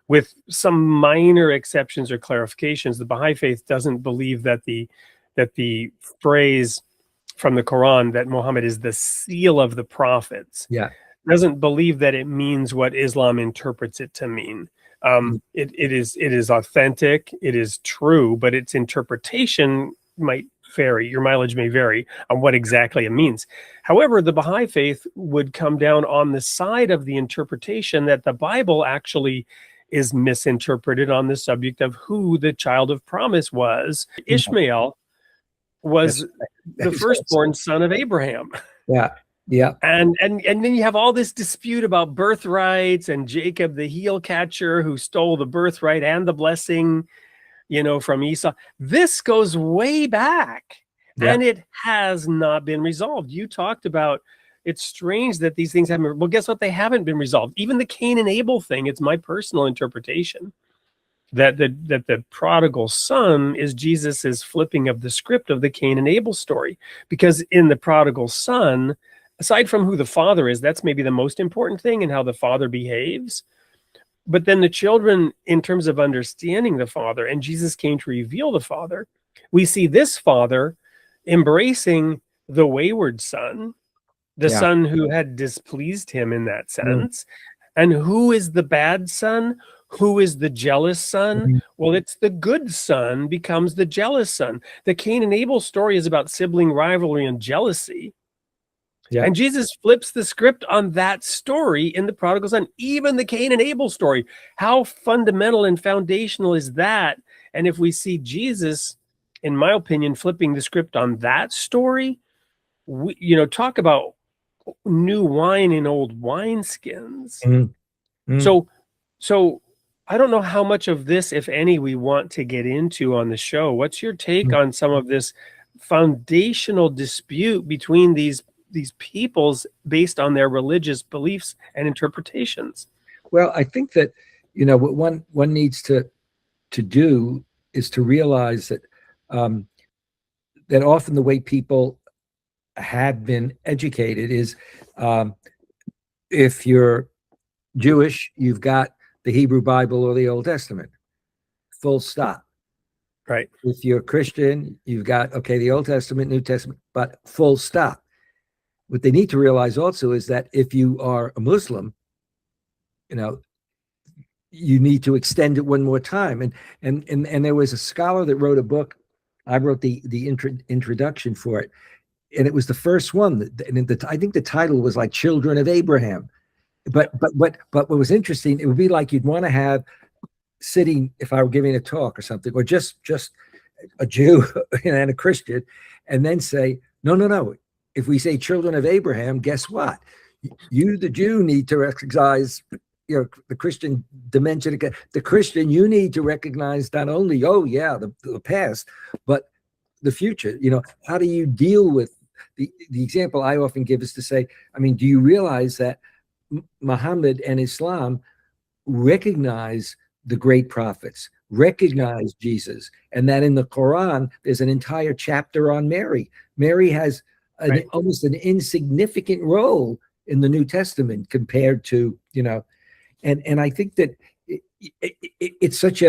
With some minor exceptions or clarifications, the Baha'i faith doesn't believe that the phrase from the Quran that Muhammad is the seal of the prophets, doesn't believe that it means what Islam interprets it to mean. It is authentic, it is true, but its interpretation might vary. Your mileage may vary on what exactly it means. However, the Baha'i faith would come down on the side of the interpretation that the Bible actually is misinterpreted on the subject of who the child of promise was. Ishmael was the firstborn son of Abraham. Yeah. And then you have all this dispute about birthrights and Jacob, the heel catcher, who stole the birthright and the blessing, from Esau. This goes way back, and it has not been resolved. You talked about, it's strange that these things haven't. Well, guess what? They haven't been resolved. Even the Cain and Abel thing, it's my personal interpretation that the prodigal son is Jesus's flipping of the script of the Cain and Abel story. Because in the prodigal son, aside from who the father is, that's maybe the most important thing, and how the father behaves. But then the children, in terms of understanding the father, and Jesus came to reveal the father, we see this father embracing the wayward son, the son who had displeased him in that sense. And who is the bad son? Who is the jealous son? Well, it's the good son becomes the jealous son. The Cain and Abel story is about sibling rivalry and jealousy. And Jesus flips the script on that story in the prodigal son, even the Cain and Abel story. How fundamental and foundational is that? And if we see Jesus, in my opinion, flipping the script on that story, talk about new wine in old wineskins. So I don't know how much of this, if any, we want to get into on the show. What's your take on some of this foundational dispute between these peoples based on their religious beliefs and interpretations? Well, I think that, what one needs to do is to realize that that often the way people have been educated is, if you're Jewish, you've got the Hebrew Bible or the Old Testament, full stop. Right. If you're Christian, you've got, the Old Testament, New Testament, but full stop. What they need to realize also is that if you are a Muslim, you need to extend it one more time. And there was a scholar that wrote a book. I wrote the introduction for it, and it was the first one. I think the title was like "Children of Abraham." But what was interesting, it would be like you'd want to have sitting, if I were giving a talk or something, or just a Jew and a Christian, and then say, no. If we say children of Abraham, guess what? You, the Jew, need to recognize, the Christian dimension. The Christian, you need to recognize not only, the past, but the future. How do you deal with the example I often give is to say, do you realize that Muhammad and Islam recognize the great prophets, recognize Jesus, and that in the Quran, there's an entire chapter on Mary. Mary has almost an insignificant role in the New Testament compared to, and I think that it's such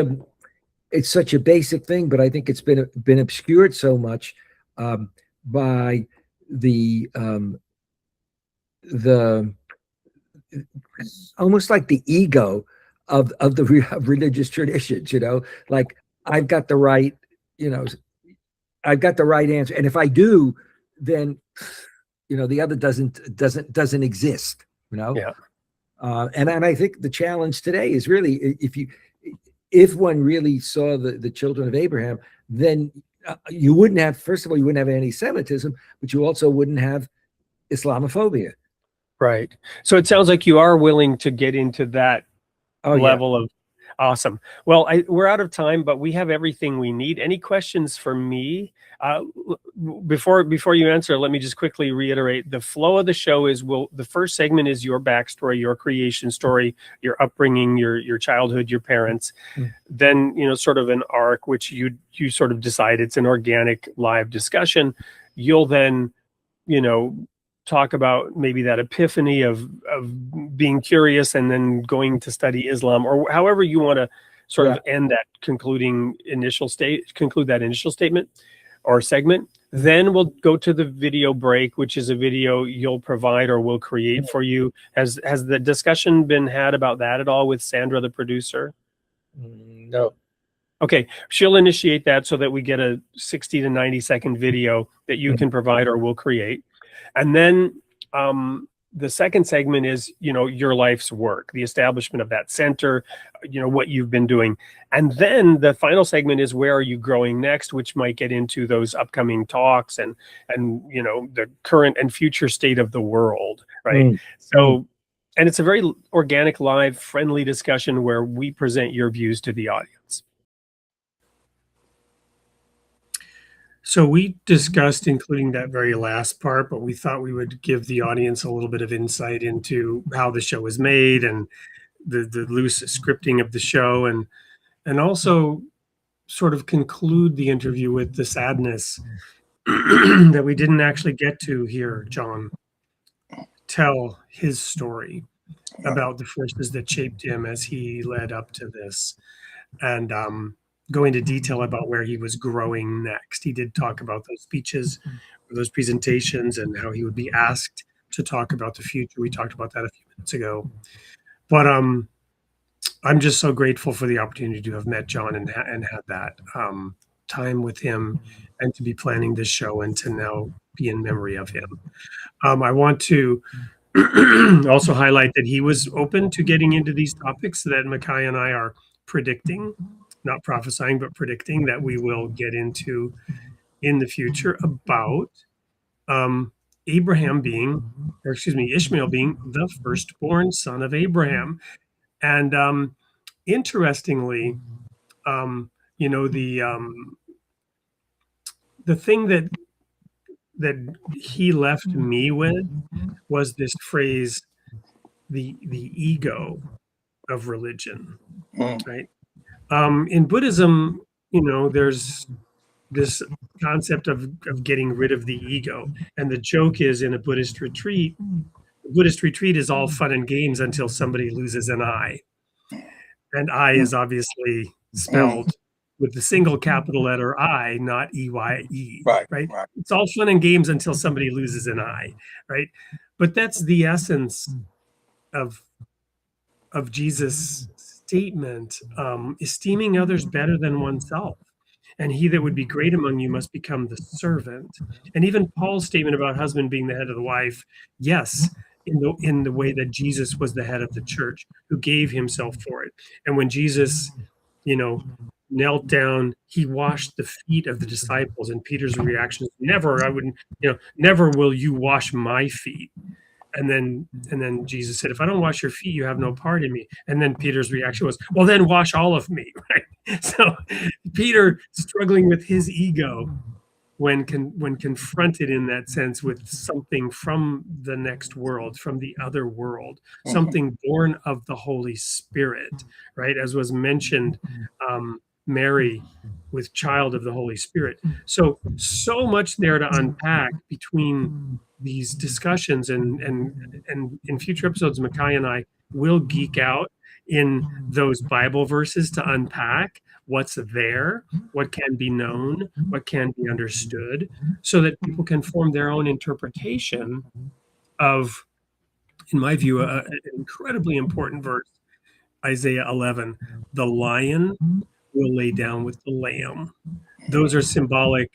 a basic thing, but I think it's been obscured so much by the almost like the ego of religious traditions, like I've got the right answer, and if I do, then the other doesn't exist. And I think the challenge today is really, if one really saw the children of Abraham, then you wouldn't have, first of all, you wouldn't have anti-Semitism, but you also wouldn't have Islamophobia. Right. So it sounds like you are willing to get into that level of awesome. Well, we're out of time, but we have everything we need. Any questions for me? Before you answer, let me just quickly reiterate the flow of the show is the first segment is your backstory, your creation story, your upbringing, your childhood, your parents. Then, sort of an arc, which you sort of decide it's an organic live discussion. You'll then, talk about maybe that epiphany of being curious and then going to study Islam, or however you want to sort of end that conclude that initial statement or segment. Then we'll go to the video break, which is a video you'll provide or we'll create for you. Has the discussion been had about that at all with Sandra, the producer? No. Okay, she'll initiate that so that we get a 60 to 90 second video that you can provide or we'll create. And then the second segment is, your life's work, the establishment of that center, what you've been doing. And then the final segment is where are you growing next, which might get into those upcoming talks and the current and future state of the world, right? So, and it's a very organic, live, friendly discussion where we present your views to the audience. So we discussed including that very last part, but we thought we would give the audience a little bit of insight into how the show is made and the loose scripting of the show, and also sort of conclude the interview with the sadness that we didn't actually get to hear John tell his story about the forces that shaped him as he led up to this, and go into detail about where he was growing next. He did talk about those speeches, or those presentations, and how he would be asked to talk about the future. We talked about that a few minutes ago. But I'm just so grateful for the opportunity to have met John and had that time with him, and to be planning this show and to now be in memory of him. I want to also highlight that he was open to getting into these topics that Micaiah and I are predicting, not prophesying, but predicting that we will get into in the future about Ishmael being the firstborn son of Abraham. And interestingly, the thing that he left me with was this phrase, the ego of religion, right? In Buddhism, there's this concept of getting rid of the ego. And the joke is, in a Buddhist retreat, is all fun and games until somebody loses an eye. And I is obviously spelled with the single capital letter I, not E-Y-E, right? It's all fun and games until somebody loses an eye, right? But that's the essence of Jesus' statement, esteeming others better than oneself. And he that would be great among you must become the servant. And even Paul's statement about husband being the head of the wife, yes, in the way that Jesus was the head of the church, who gave himself for it. And when Jesus, knelt down, he washed the feet of the disciples, and Peter's reaction is, never will you wash my feet. And then Jesus said, if I don't wash your feet, you have no part in me. And then Peter's reaction was, well, then wash all of me, right? So Peter, struggling with his ego when confronted in that sense with something from the next world, from the other world, something born of the Holy Spirit, right? As was mentioned, Mary with child of the Holy Spirit. So much there to unpack between these discussions, and in future episodes, Micaiah and I will geek out in those Bible verses to unpack what's there, what can be known, what can be understood, so that people can form their own interpretation of, in my view, an incredibly important verse, Isaiah 11, the lion will lay down with the lamb. Those are symbolic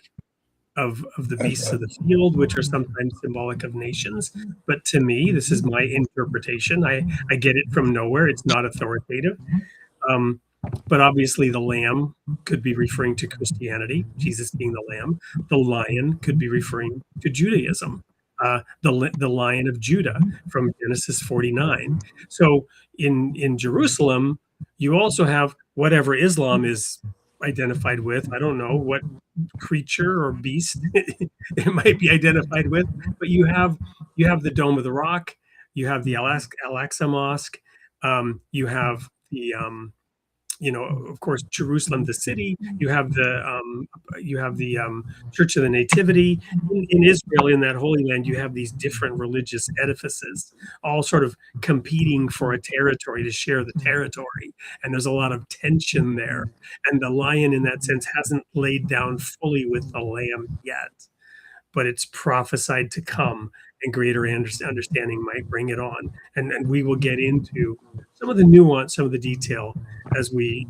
of the beasts of the field, which are sometimes symbolic of nations. But to me, this is my interpretation. I get it from nowhere. It's not authoritative. But obviously, the lamb could be referring to Christianity, Jesus being the lamb. The lion could be referring to Judaism, the Lion of Judah from Genesis 49. So in Jerusalem, you also have whatever Islam is identified with. I don't know what creature or beast it might be identified with, but you have the Dome of the Rock, you have the Al-Aqsa Mosque, you have the of course, Jerusalem, the city. You have the Church of the Nativity. In Israel, in that Holy Land, you have these different religious edifices, all sort of competing for a territory to share the territory. And there's a lot of tension there. And the lion, in that sense, hasn't laid down fully with the lamb yet, but it's prophesied to come, and greater understanding might bring it on. And we will get into some of the nuance, some of the detail as we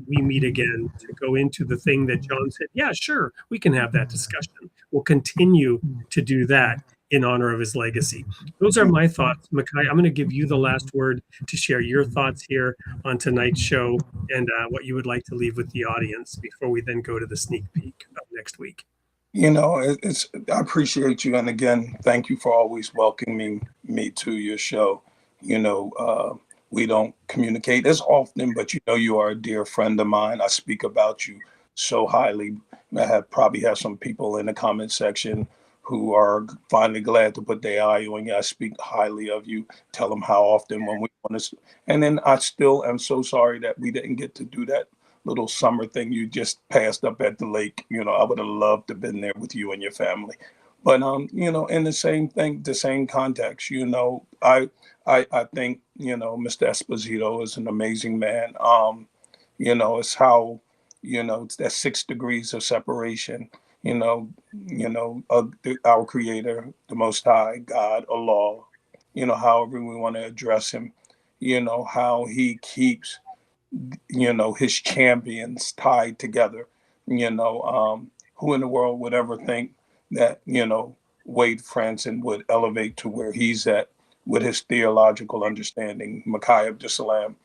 meet again to go into the thing that John said, yeah, sure, we can have that discussion. We'll continue to do that in honor of his legacy. Those are my thoughts. Makai, I'm going to give you the last word to share your thoughts here on tonight's show and what you would like to leave with the audience before we then go to the sneak peek of next week. I appreciate you, and again, thank you for always welcoming me to your show. We don't communicate as often, but you are a dear friend of mine. I speak about you so highly. I probably have some people in the comment section who are finally glad to put their eye on you. I speak highly of you, tell them how often when we want to. And then I still am so sorry that we didn't get to do that little summer thing you just passed up at the lake. I would have loved to have been there with you and your family. But in the same thing, the same context, I think, Mr. Esposito is an amazing man. It's how, it's that 6 degrees of separation, our creator, the Most High, God, Allah, however we want to address him, how he keeps his champions tied together. Who in the world would ever think that, Wade Fransson would elevate to where he's at with his theological understanding, Makai Abdussalam,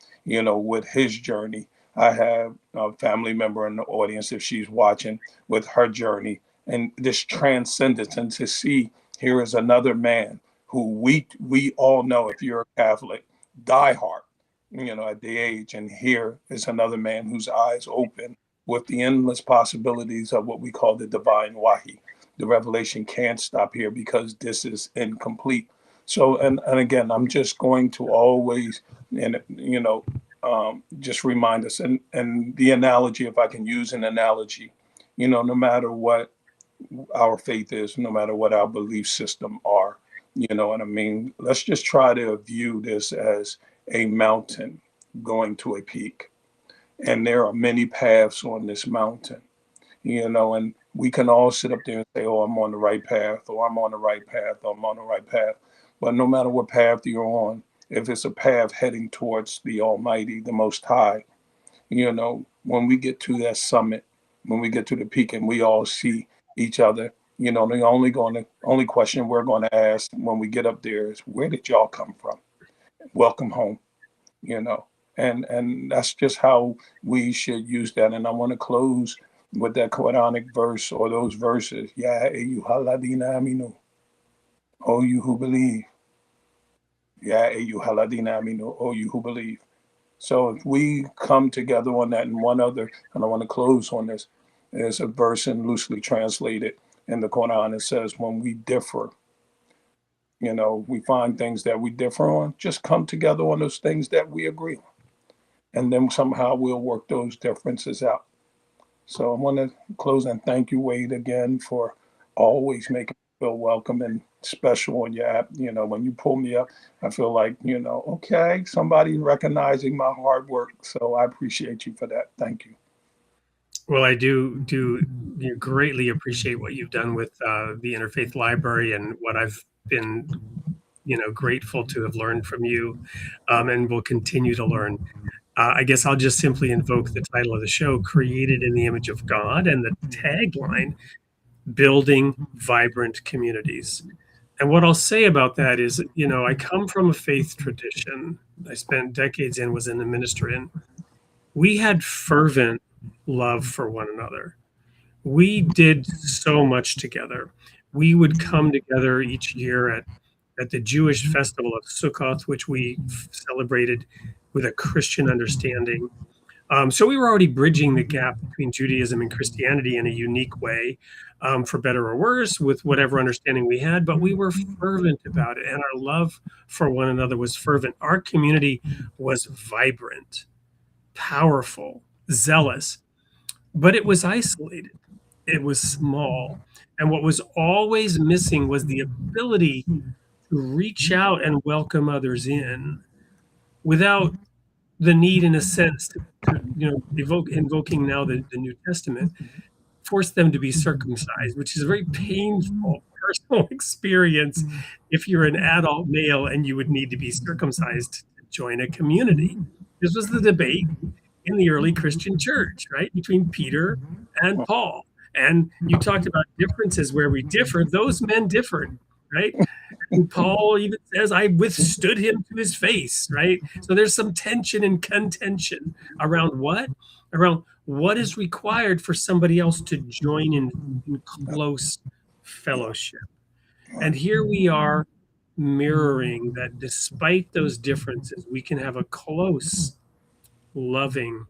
with his journey. I have a family member in the audience, if she's watching, with her journey and this transcendence, and to see here is another man who we all know, if you're a Catholic, diehard, at the age, and here is another man whose eyes open with the endless possibilities of what we call the divine wahi. The revelation can't stop here because this is incomplete. So, and again, I'm just going to always, just remind us, and the analogy, if I can use an analogy, no matter what our faith is, no matter what our belief system are, what I mean? Let's just try to view this as a mountain going to a peak. And there are many paths on this mountain, and we can all sit up there and say, oh, I'm on the right path, or I'm on the right path, or I'm on the right path. But no matter what path you're on, if it's a path heading towards the Almighty, the Most High, when we get to that summit, when we get to the peak and we all see each other, the only question we're going to ask when we get up there is, where did y'all come from? Welcome home, and that's just how we should use that. And I want to close with that Quranic verse, or those verses. Ya ayyuhalladhina aminu, O you who believe. Ya ayyuhalladhina aminu, O you who believe. So if we come together on that, and one other, and I want to close on this, there's a verse and loosely translated in the Quran. It says, when we differ, we find things that we differ on, just come together on those things that we agree on. And then somehow we'll work those differences out. So I want to close and thank you, Wade, again, for always making me feel welcome and special on your app. When you pull me up, I feel like, okay, somebody recognizing my hard work. So I appreciate you for that. Thank you. Well, I do greatly appreciate what you've done with the Interfaith Library, and what I've been, grateful to have learned from you, and will continue to learn. I guess I'll just simply invoke the title of the show, Created in the Image of God, and the tagline, Building Vibrant Communities. And what I'll say about that is, I come from a faith tradition. I spent decades was in the ministry in. We had fervent love for one another. We did so much together. We would come together each year at the Jewish festival of Sukkot, which we celebrated with a Christian understanding. So we were already bridging the gap between Judaism and Christianity in a unique way, for better or worse, with whatever understanding we had. But we were fervent about it, and our love for one another was fervent. Our community was vibrant, powerful, zealous, but it was isolated. It was small. And what was always missing was the ability to reach out and welcome others in without the need, in a sense, invoking now the New Testament, force them to be circumcised, which is a very painful personal experience if you're an adult male and you would need to be circumcised to join a community. This was the debate in the early Christian church, right, between Peter and Paul. And you talked about differences where we differed. Those men differed, right? And Paul even says, I withstood him to his face, right? So there's some tension and contention around what? Around what is required for somebody else to join in close fellowship. And here we are mirroring that despite those differences, we can have a close, loving,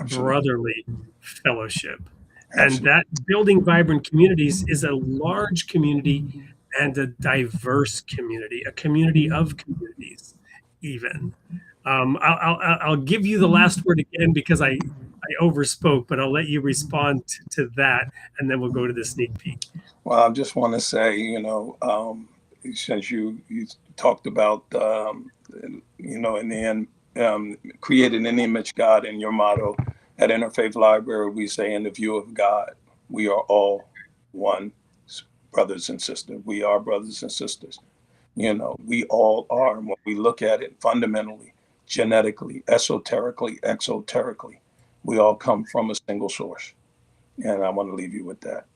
brotherly fellowship. And that building vibrant communities is a large community and a diverse community, a community of communities, even. I'll give you the last word again because I overspoke, but I'll let you respond to that, and then we'll go to the sneak peek. Well, I just want to say, since you talked about, in the end, created an image God in your motto at Interfaith Library, we say, in the view of God, we are all one, brothers and sisters. We are brothers and sisters. We all are. And when we look at it fundamentally, genetically, esoterically, exoterically, we all come from a single source. And I want to leave you with that.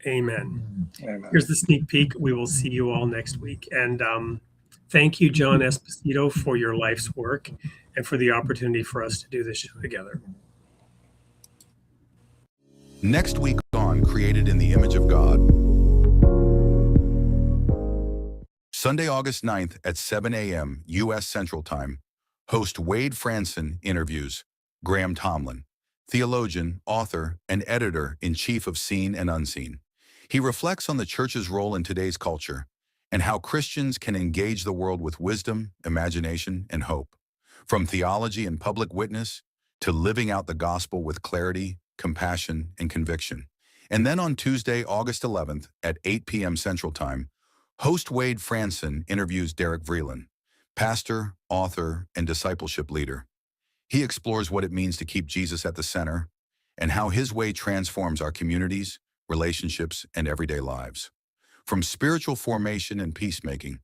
Amen. Amen. Here's the sneak peek. We will see you all next week. And thank you, John Esposito, for your life's work and for the opportunity for us to do this show together. Next week on Created in the Image of God. Sunday, August 9th at 7 a.m. U.S. Central Time, host Wade Fransson interviews Graham Tomlin, theologian, author, and editor-in-chief of Seen and Unseen. He reflects on the church's role in today's culture and how Christians can engage the world with wisdom, imagination, and hope. From theology and public witness to living out the gospel with clarity, compassion, and conviction. And then on Tuesday, August 11th at 8 p.m. Central Time, host Wade Fransson interviews Derek Vreeland, pastor, author, and discipleship leader. He explores what it means to keep Jesus at the center and how his way transforms our communities, relationships, and everyday lives. From spiritual formation and peacemaking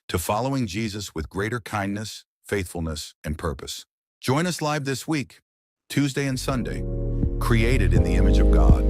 to following Jesus with greater kindness, faithfulness, and purpose. Join us live this week, Tuesday and Sunday, Created in the Image of God.